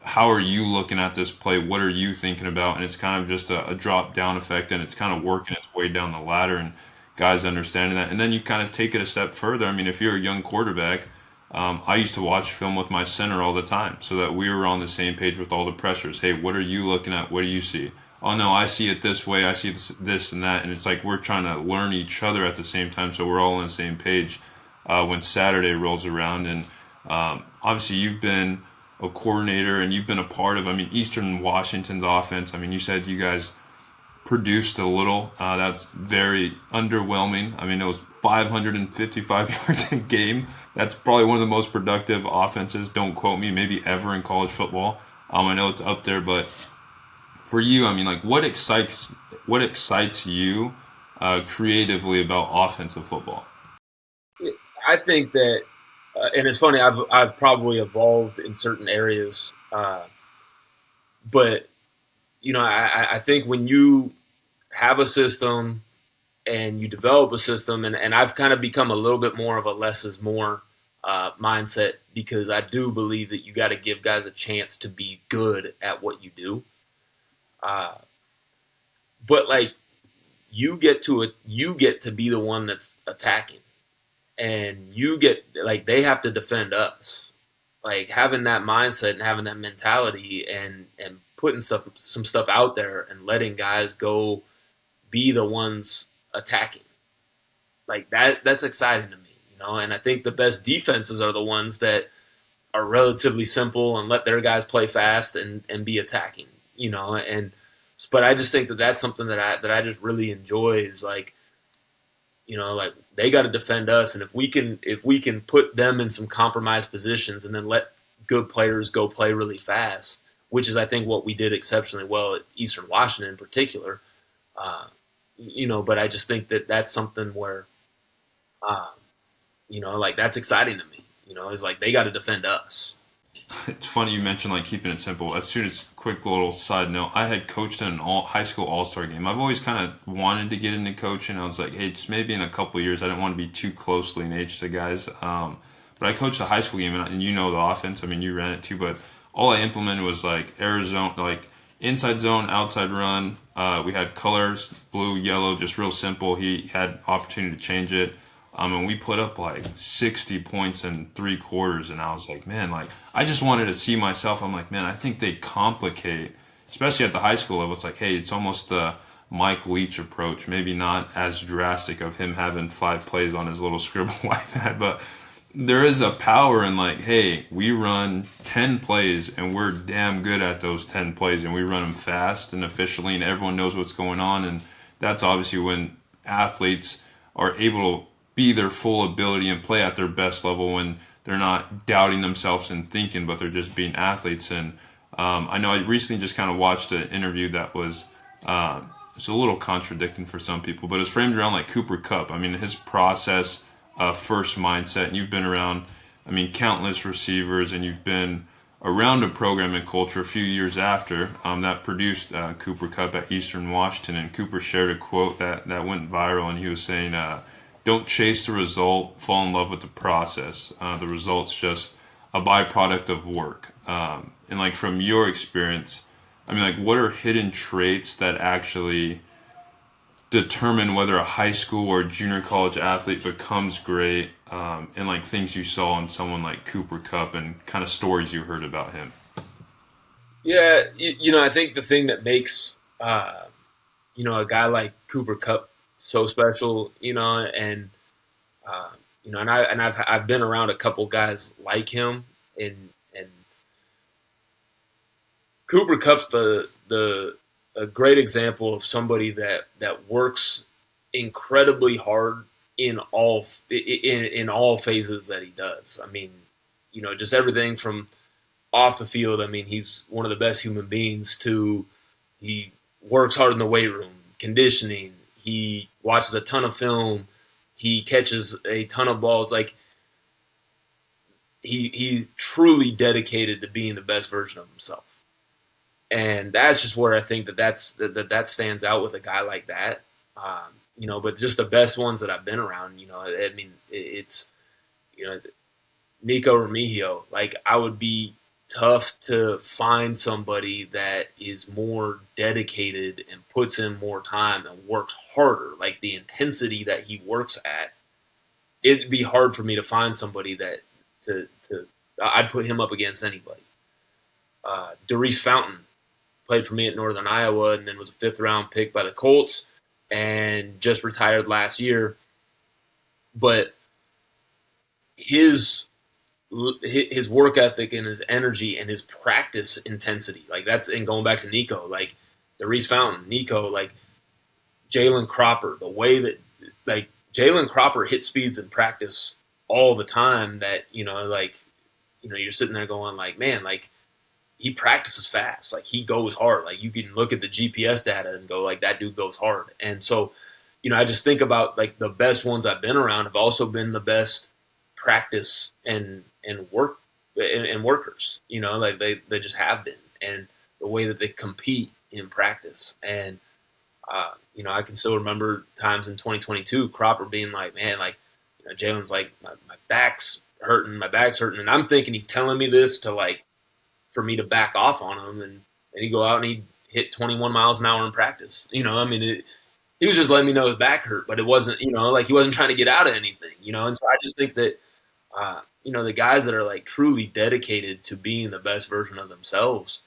how are you looking at this play? What are you thinking about? And it's kind of just a drop down effect, and it's kind of working its way down the ladder, and guys understanding that. And then you kind of take it a step further. I mean, if you're a young quarterback, I used to watch film with my center all the time so that we were on the same page with all the pressures. Hey, what are you looking at? What do you see? Oh no, I see it this way. I see this and that, and it's like we're trying to learn each other at the same time, so we're all on the same page when Saturday rolls around. And obviously, you've been a coordinator and you've been a part of, I mean, Eastern Washington's offense. I mean, you said you guys produced a little. That's very underwhelming. I mean, it was 555 yards a game. That's probably one of the most productive offenses, don't quote me, maybe ever in college football. I know it's up there, but for you, I mean, like, what excites you creatively about offensive football? I think that, and it's funny. I've probably evolved in certain areas, but I think when you have a system and you develop a system, and I've kind of become a little bit more of a less is more mindset, because I do believe that you got to give guys a chance to be good at what you do. Uh, but like you get to be the one that's attacking, and you get like they have to defend us. Like having that mindset and having that mentality, and putting some stuff out there and letting guys go be the ones attacking. Like that's exciting to me. And I think the best defenses are the ones that are relatively simple and let their guys play fast and be attacking. And but I just think that that's something that I just really enjoy is like they got to defend us, and if we can put them in some compromised positions and then let good players go play really fast, which is I think what we did exceptionally well at Eastern Washington in particular. But I just think that that's something where uh, like that's exciting to me. Is like they got to defend us. It's funny you mentioned like keeping it simple. As soon as quick little side note, I had coached in an high school all star game. I've always kind of wanted to get into coaching. I was like, hey, just maybe in a couple of years. I didn't want to be too closely in age to guys. But I coached a high school game, and you know the offense. I mean, you ran it too, but all I implemented was like Arizona, like inside zone, outside run. We had colors, blue, yellow, just real simple. He had opportunity to change it. And we put up like 60 points in 3 quarters, and I was like, man, like I just wanted to see myself. I'm like, man, I think they complicate, especially at the high school level. It's like, hey, it's almost the Mike Leach approach. Maybe not as drastic of him having 5 plays on his little scribble like that, but there is a power in like, hey, we run 10 plays and we're damn good at those 10 plays, and we run them fast and efficiently, and everyone knows what's going on. And that's obviously when athletes are able to be their full ability and play at their best level, when they're not doubting themselves and thinking, but they're just being athletes. And I know I recently just kind of watched an interview that was it's a little contradicting for some people, but it's framed around like Cooper Kupp. I mean, his process, first mindset, and you've been around, I mean, countless receivers, and you've been around a program and culture a few years after that produced Cooper Kupp at Eastern Washington. And Cooper shared a quote that went viral, and he was saying, don't chase the result, fall in love with the process. The result's just a byproduct of work. And like from your experience, I mean, like what are hidden traits that actually determine whether a high school or junior college athlete becomes great, and like things you saw in someone like Cooper Kupp and kind of stories you heard about him? Yeah, I think the thing that makes a guy like Cooper Kupp so special, uh, I've been around a couple guys like him, and Cooper Cup's the a great example of somebody that works incredibly hard in all phases that he does. I mean, just everything from off the field. I mean, he's one of the best human beings. To he works hard in the weight room, conditioning. He watches a ton of film. He catches a ton of balls. Like he's truly dedicated to being the best version of himself. And that's just where I think that stands out with a guy like that. But just the best ones that I've been around, I mean, it's you know Nico Remigio. Like I would be tough to find somebody that is more dedicated and puts in more time and works harder. Like the intensity that he works at, it'd be hard for me to find somebody that to I'd put him up against anybody. Darius Fountain played for me at Northern Iowa and then was a fifth round pick by the Colts and just retired last year. But his his work ethic and his energy and his practice intensity, like that's and going back to Nico, like the Reese Fountain, Nico, like Jalen Cropper, the way that like Jalen Cropper hit speeds in practice all the time that you're sitting there going like, man, like he practices fast, like he goes hard, like you can look at the GPS data and go like that dude goes hard. And so I just think about like the best ones I've been around have also been the best practice and work and workers. Like they just have been, and the way that they compete in practice. And I can still remember times in 2022, Cropper being like, man, like Jalen's like my back's hurting, and I'm thinking he's telling me this to like for me to back off on him, and he go out and he hit 21 miles an hour in practice. I mean he was just letting me know his back hurt, but it wasn't, like he wasn't trying to get out of anything, And so I just think that, the guys that are like truly dedicated to being the best version of themselves,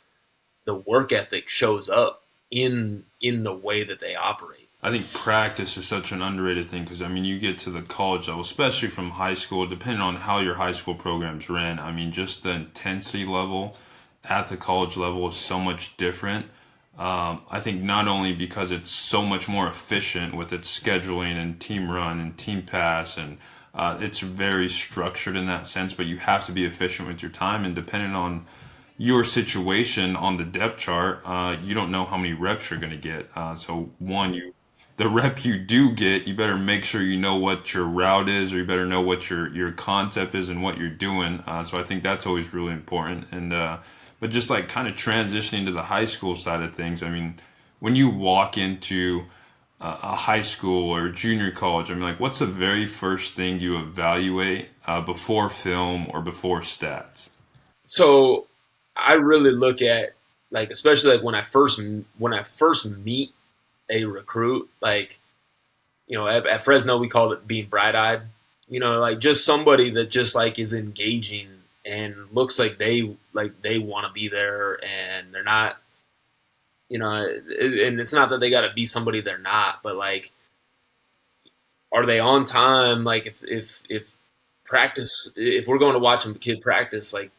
the work ethic shows up in the way that they operate. I think practice is such an underrated thing because, I mean, you get to the college level, especially from high school, depending on how your high school programs ran. I mean, just the intensity level at the college level is so much different. I think not only because it's so much more efficient with its scheduling and team run and team pass, and it's very structured in that sense, but you have to be efficient with your time. And depending on your situation on the depth chart, you don't know how many reps you're going to get. So the rep you do get, you better make sure you know what your route is, or you better know what your concept is and what you're doing. So I think that's always really important. And but just like kind of transitioning to the high school side of things, I mean, when you walk into a high school or junior college, I mean, like, what's the very first thing you evaluate before film or before stats? So I really look at like, especially like when I first meet a recruit, like at Fresno we call it being bright eyed. Like just somebody that just like is engaging and looks like they want to be there, and they're not. And it's not that they got to be somebody they're not, but like, are they on time? Like if practice, if we're going to watch a kid practice, like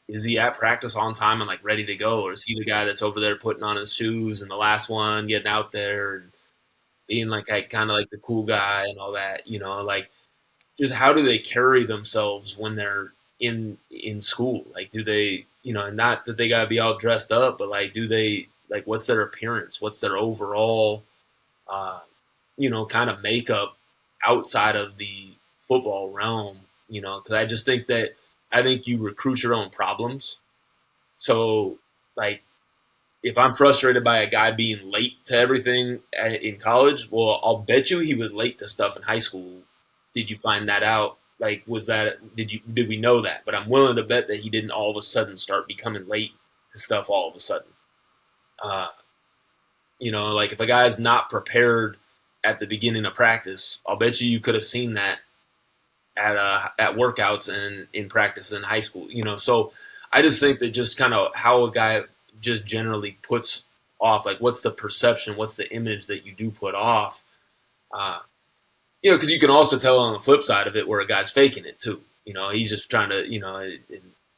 is he at practice on time and like ready to go, or is he the guy that's over there putting on his shoes and the last one getting out there and being like kind of like the cool guy and all that? Like just how do they carry themselves when they're in school? Like do they, not that they gotta be all dressed up, but like do they like what's their appearance? What's their overall, uh, kind of makeup outside of the football realm? Because I think you recruit your own problems. So like if I'm frustrated by a guy being late to everything in college, well, I'll bet you he was late to stuff in high school. Did you find that out? Like, did we know that? But I'm willing to bet that he didn't all of a sudden start becoming late to stuff all of a sudden. Uh, like if a guy's not prepared at the beginning of practice, I'll bet you could have seen that at workouts and in practice in high school. So I just think that just kind of how a guy just generally puts off, like what's the perception, what's the image that you do put off. Uh, because you can also tell on the flip side of it where a guy's faking it too. He's just trying to,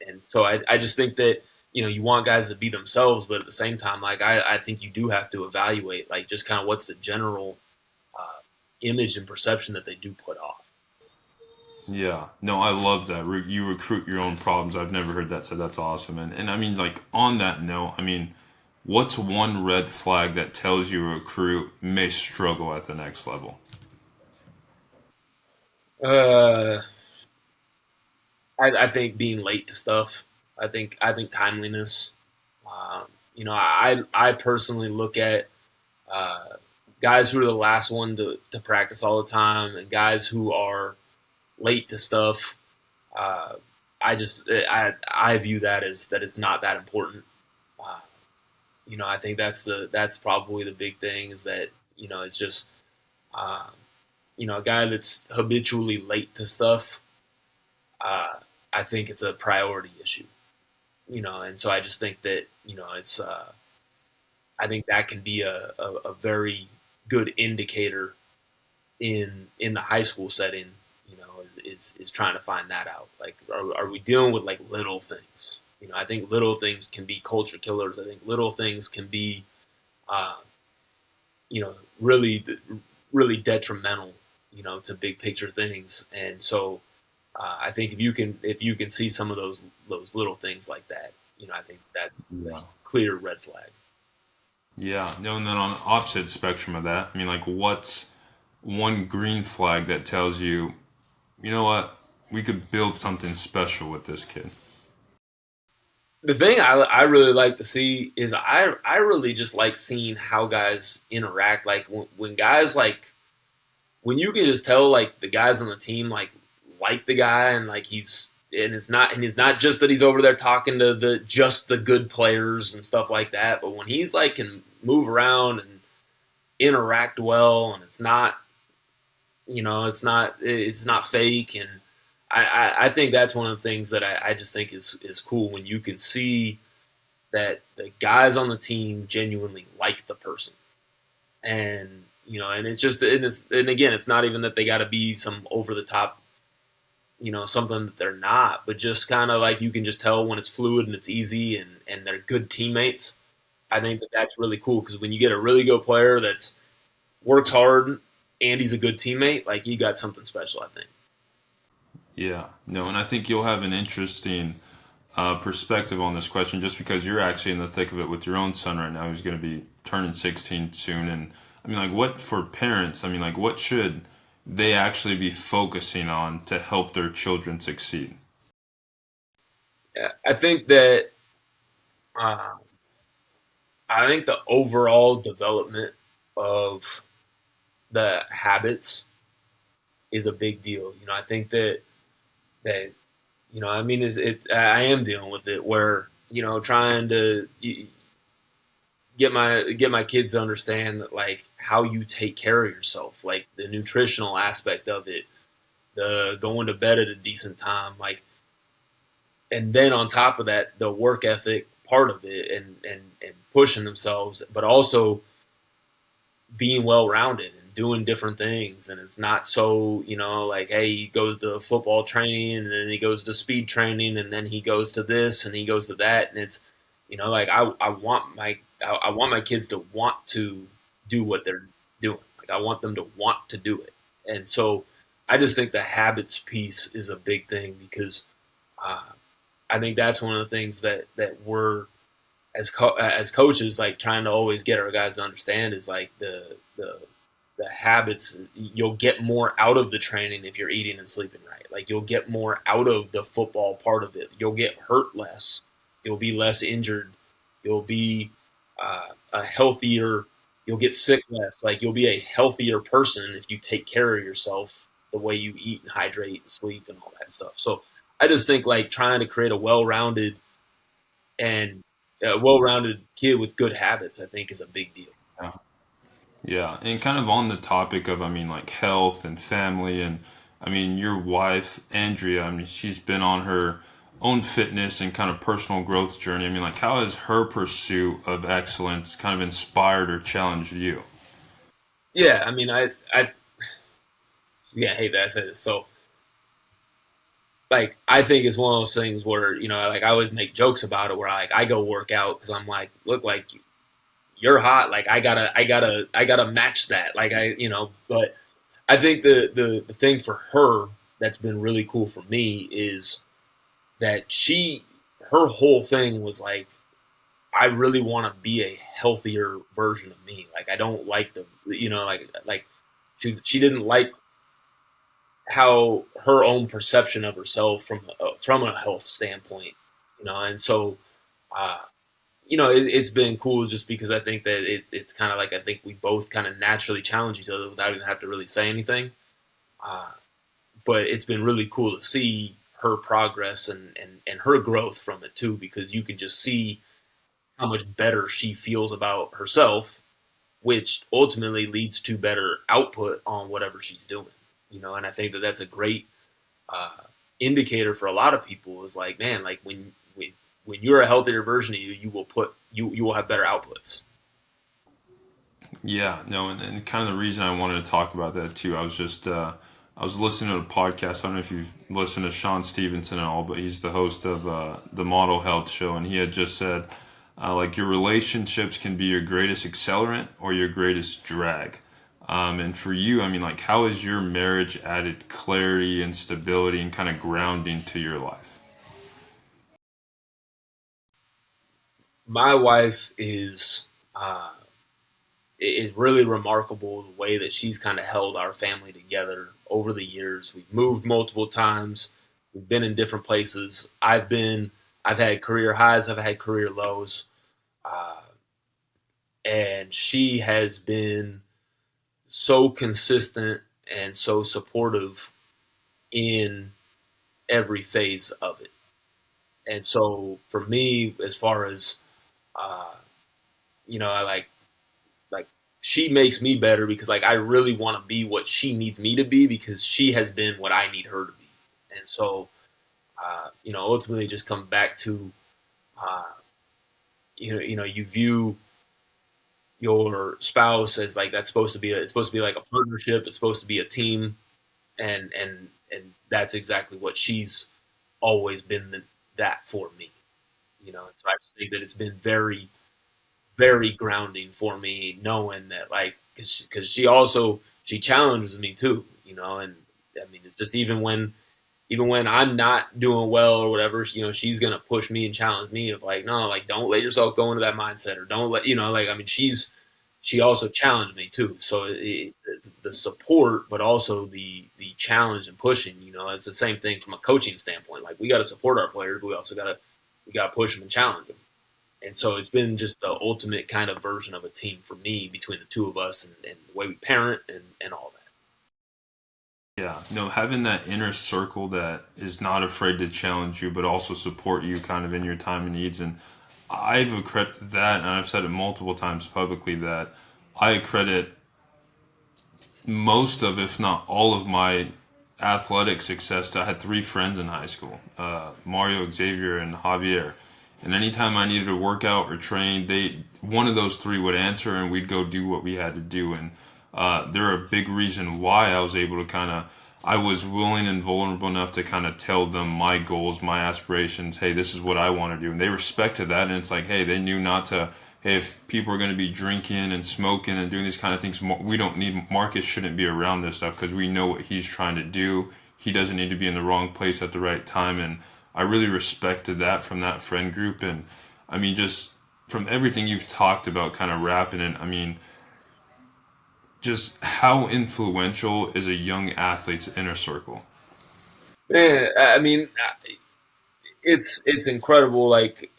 and so I just think that, you want guys to be themselves, but at the same time, like I think you do have to evaluate, like just kind of what's the general image and perception that they do put off. Yeah, no, I love that. You recruit your own problems. I've never heard that said. That's awesome. And I mean, like, on that note, I mean, What's one red flag that tells you a recruit may struggle at the next level? Uh, I think being late to stuff. I think timeliness. I personally look at uh, guys who are the last one to practice all the time and guys who are late to stuff. Uh, I view that as that is not that important. Uh, I think that's probably the big thing is that it's just uh, a guy that's habitually late to stuff. Uh, I think it's a priority issue. And so I just think that it's I think that can be a very good indicator in the high school setting. Is trying to find that out. Like, are we dealing with like little things? I think little things can be culture killers. I think little things can be, uh, really, really detrimental. To big picture things. And so, I think if you can see some of those little things like that, I think that's a Yeah. clear red flag. Yeah. No, and then on the opposite spectrum of that, I mean, like, what's one green flag that tells you, you know what, we could build something special with this kid? The thing I really like to see is I really just like seeing how guys interact. Like when guys like when you can just tell like the guys on the team like the guy and like he's not just that he's over there talking to the good players and stuff like that, but when he's like can move around and interact well and it's not fake. And I think that's one of the things that I just think is cool when you can see that the guys on the team genuinely like the person. And and it's just and again, it's not even that they got to be some over the top, something that they're not, but just kind of like you can just tell when it's fluid and it's easy and they're good teammates. I think that that's really cool because when you get a really good player that's works hard and he's a good teammate, like you got something special. I think. Yeah. No, and I think you'll have an interesting perspective on this question just because you're actually in the thick of it with your own son right now who's going to be turning 16 soon. And I mean, like, what for parents, I mean, like, what should they actually be focusing on to help their children succeed? Yeah, uh, I think the overall development of the habits is a big deal. I think that I mean is it I am dealing with it where trying to get my kids to understand that like how you take care of yourself, like the nutritional aspect of it, the going to bed at a decent time, like, and then on top of that, the work ethic part of it, and pushing themselves, but also being well rounded and doing different things. And it's not so, like, hey, he goes to football training and then he goes to speed training and then he goes to this and he goes to that. And it's, like I want my kids to want to do what they're doing. Like I want them to want to do it. And so I just think the habits piece is a big thing because uh, I think that's one of the things that we're as coaches like trying to always get our guys to understand is like the habits. You'll get more out of the training if you're eating and sleeping right. Like you'll get more out of the football part of it. You'll get hurt less. You'll be less injured. You'll be a healthier. You'll get sick less. Like you'll be a healthier person if you take care of yourself the way you eat and hydrate and sleep and all that stuff. So I just think like trying to create and a well-rounded kid with good habits, I think, is a big deal. Yeah. Yeah, and kind of on the topic of, I mean, like health and family, and I mean, your wife, Andrea, I mean, she's been on her own fitness and kind of personal growth journey. I mean, like, how has her pursuit of excellence kind of inspired or challenged you? Yeah, I mean, yeah, I hate that I say this. So, like, I think it's one of those things where like I always make jokes about it, where I go work out because I'm like, look, like you're hot, like I gotta match that, like But I think the thing for her that's been really cool for me is that her whole thing was like I really want to be a healthier version of me. Like I don't like the like she didn't like how her own perception of herself from a health standpoint, and so uh, it's been cool just because I think that it's kind of like I think we both kind of naturally challenge each other without even have to really say anything. Uh, but it's been really cool to see her progress and her growth from it too, because you can just see how much better she feels about herself, which ultimately leads to better output on whatever she's doing. And I think that that's a great uh, indicator for a lot of people. Is like, man, like when you're a healthier version of you, you will have better outputs. Yeah, no, and kind of the reason I wanted to talk about that too, I was listening to a podcast. I don't know if you've listened to Sean Stevenson at all, but he's the host of the Model Health Show, and he had just said, like your relationships can be your greatest accelerant or your greatest drag. And for you, I mean, like, how has your marriage added clarity and stability and kind of grounding to your life? My wife is really remarkable the way that she's kind of held our family together over the years. We've moved multiple times. We've been in different places. I've had career highs. I've had career lows. Uh, and she has been so consistent and so supportive in every phase of it. And so for me, as far as, uh, I like she makes me better because like I really want to be what she needs me to be because she has been what I need her to be. And so ultimately it just comes back to uh, you view your spouse as like that's supposed to be it's supposed to be like a partnership. It's supposed to be a team, and that's exactly what she's always been that for me. And so I just think that it's been very very grounding for me knowing that like because she challenges me too, and I mean it's just even when I'm not doing well or whatever, she's gonna push me and challenge me of like, no, like don't let yourself go into that mindset or don't let like I mean she also challenged me too. So the support, but also the challenge and pushing, it's the same thing from a coaching standpoint. Like we got to support our players, but we got to push them and challenge them. And so it's been just the ultimate kind of version of a team for me between the two of us and the way we parent and all that. Yeah, no, having that inner circle that is not afraid to challenge you, but also support you kind of in your time and needs. And I've accredited that, and I've said it multiple times publicly that I accredit most of, if not all of my athletic success to I had three friends in high school, Mario, Xavier, and Javier. And anytime I needed to work out or train, one of those three would answer, and we'd go do what we had to do. And they're a big reason why I was able to I was willing and vulnerable enough to kind of tell them my goals, my aspirations. Hey, this is what I want to do, and they respected that. And it's like, hey, they knew not to. Hey, if people are going to be drinking and smoking and doing these kind of things, we don't need Marcus shouldn't be around this stuff because we know what he's trying to do. He doesn't need to be in the wrong place at the right time, and I really respected that from that friend group. And I mean, just from everything you've talked about, kind of wrapping it. I mean, just how influential is a young athlete's inner circle? Man, I mean, it's incredible. Like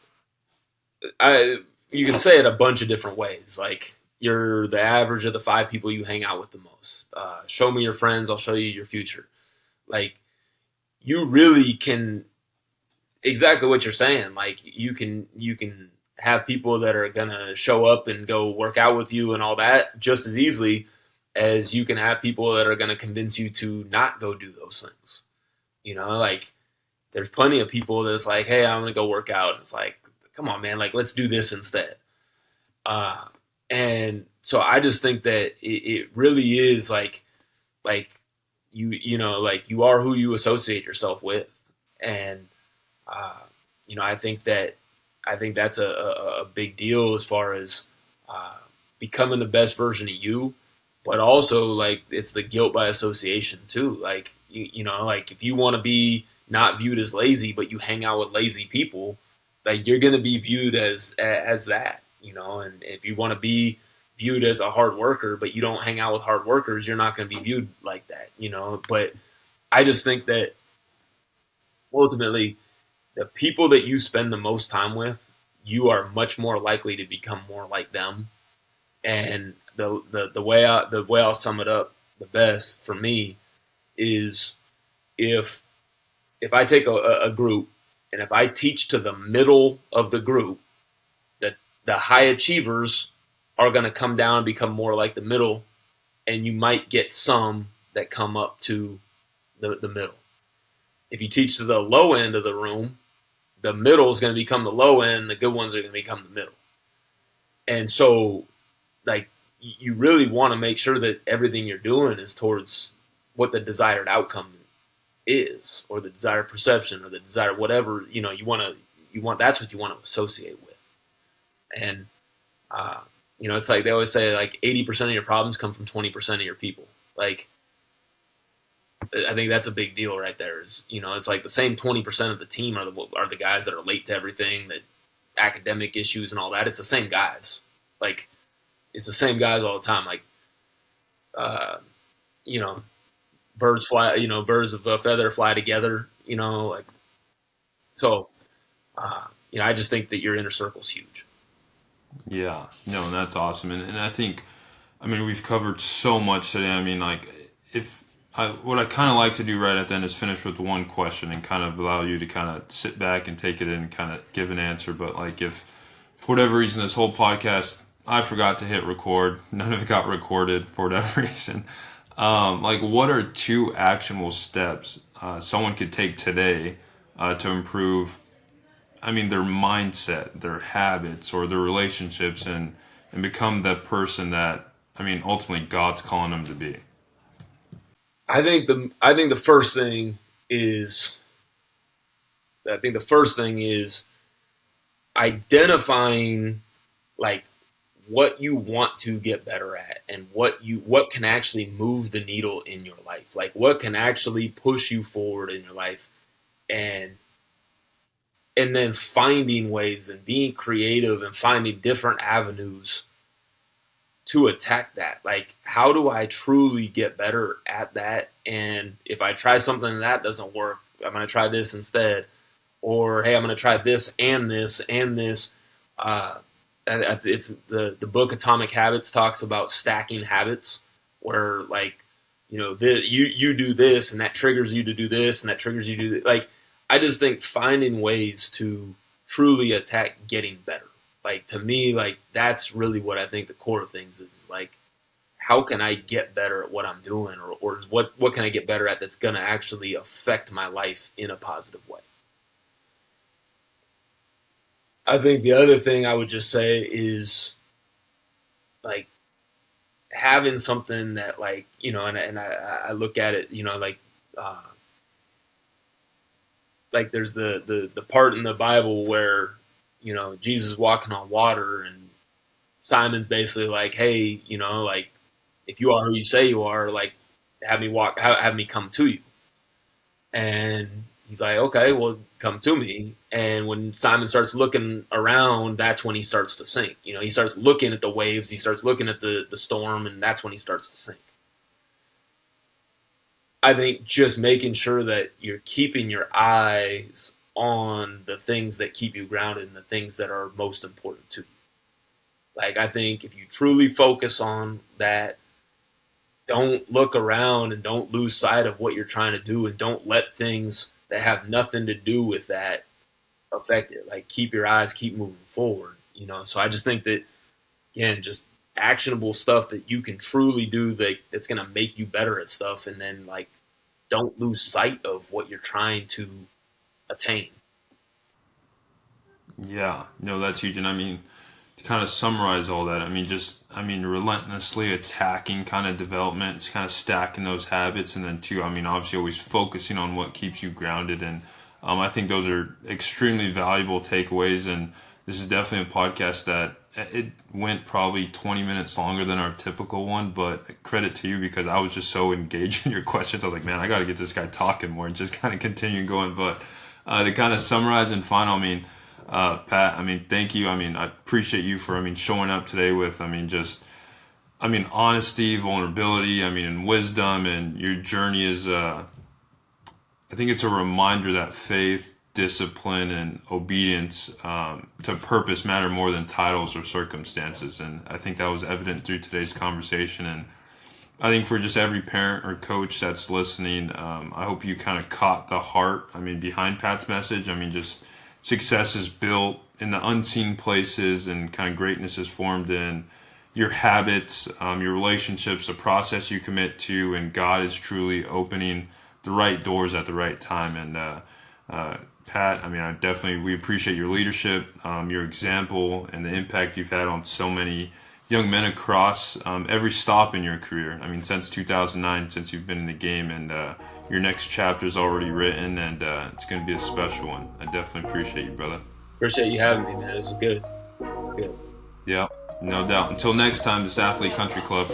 I, you can say it a bunch of different ways. Like you're the average of the five people you hang out with the most. Show me your friends, I'll show you your future. Like you really can exactly what you're saying. Like you can have people that are gonna show up and go work out with you and all that just as easily as you can have people that are gonna convince you to not go do those things. Like there's plenty of people that's like, hey, I'm gonna go work out. It's like, come on, man, like let's do this instead. Uh, and so I just think that it really is like like you are who you associate yourself with, and uh, I think that's a big deal as far as uh, becoming the best version of you, but also like it's the guilt by association too. Like like if you want to be not viewed as lazy, but you hang out with lazy people, like you're going to be viewed as that, and if you want to be viewed as a hard worker, but you don't hang out with hard workers, you're not going to be viewed like that. But I just think that ultimately, the people that you spend the most time with, you are much more likely to become more like them. And the way I'll sum it up the best for me is if if I take a group and if I teach to the middle of the group, that the high achievers are going to come down and become more like the middle, and you might get some that come up to the middle. If you teach to the low end of the room, the middle is going to become the low end, the good ones are going to become the middle. And so, like, you really want to make sure that everything you're doing is towards what the desired outcome is, or the desired perception, or the desired whatever you want. That's what you want to associate with. And it's like they always say, like 80% of your problems come from 20% of your people. Like, I think that's a big deal right there. It's like the same 20% of the team are the guys that are late to everything, that academic issues and all that. It's the same guys. Like, it's the same guys all the time. Like, uh, you know, birds fly. Birds of a feather fly together. Like, so. I just think that your inner circle is huge. Yeah, no, that's awesome, and I think, I mean, we've covered so much today. I mean, like, what I kind of like to do right at the end is finish with one question and kind of allow you to kind of sit back and take it in and kind of give an answer. But like, if for whatever reason this whole podcast I forgot to hit record, none of it got recorded for whatever reason. Like, what are two actionable steps someone could take today to improve, I mean, their mindset, their habits, or their relationships, and become that person that, I mean, ultimately God's calling them to be? I think the first thing is identifying, like, what you want to get better at, and what can actually move the needle in your life, like what can actually push you forward in your life, and then finding ways and being creative and finding different avenues to attack that. Like, how do I truly get better at that? And if I try something and that doesn't work, I'm going to try this instead. Or, hey, I'm going to try this and this and this. It's the book Atomic Habits talks about stacking habits, where, like, you do this and that triggers you to do this and that triggers you to do this. Like, I just think finding ways to truly attack getting better. Like, to me, like, that's really what I think the core of things is like, how can I get better at what I'm doing, or what can I get better at that's going to actually affect my life in a positive way. I think the other thing I would just say is, like, having something that, like, and I look at it, like there's the part in the Bible where, Jesus is walking on water, and Simon's basically like, hey, like, if you are who you say you are, like, have me come to you. And he's like, okay, well, come to me. And when Simon starts looking around, that's when he starts to sink. He starts looking at the waves, he starts looking at the storm, and that's when he starts to sink. I think just making sure that you're keeping your eyes on the things that keep you grounded and the things that are most important to you. Like, I think if you truly focus on that, don't look around and don't lose sight of what you're trying to do, and don't let things that have nothing to do with that affect it. Like, keep your eyes, keep moving forward. So I just think that, again, just actionable stuff that you can truly do that's going to make you better at stuff, and then, like, don't lose sight of what you're trying to attain. Yeah, no, that's huge. And I mean, to kind of summarize all that, I mean, relentlessly attacking kind of development, kind of stacking those habits, and then two, I mean, obviously always focusing on what keeps you grounded. And I think those are extremely valuable takeaways. And this is definitely a podcast that it went probably 20 minutes longer than our typical one, but credit to you, because I was just so engaged in your questions. I was like, man, I got to get this guy talking more and just kind of continue going. But to kind of summarize and final, I mean, Pat, thank you. I appreciate you for, showing up today with, honesty, vulnerability, and wisdom. And your journey is, I think it's a reminder that faith, discipline, and obedience to purpose matter more than titles or circumstances. And I think that was evident through today's conversation. And I think for just every parent or coach that's listening, I hope you kind of caught the heart, behind Pat's message. Just success is built in the unseen places, and kind of greatness is formed in your habits, your relationships, the process you commit to, and God is truly opening the right doors at the right time. And Pat, we appreciate your leadership, your example, and the impact you've had on so many young men across every stop in your career. Since 2009, since you've been in the game, and your next chapter is already written, and it's going to be a special one. I definitely appreciate you, brother. Appreciate you having me, man. It was good. Yeah, no doubt. Until next time, this Athlete Country Club.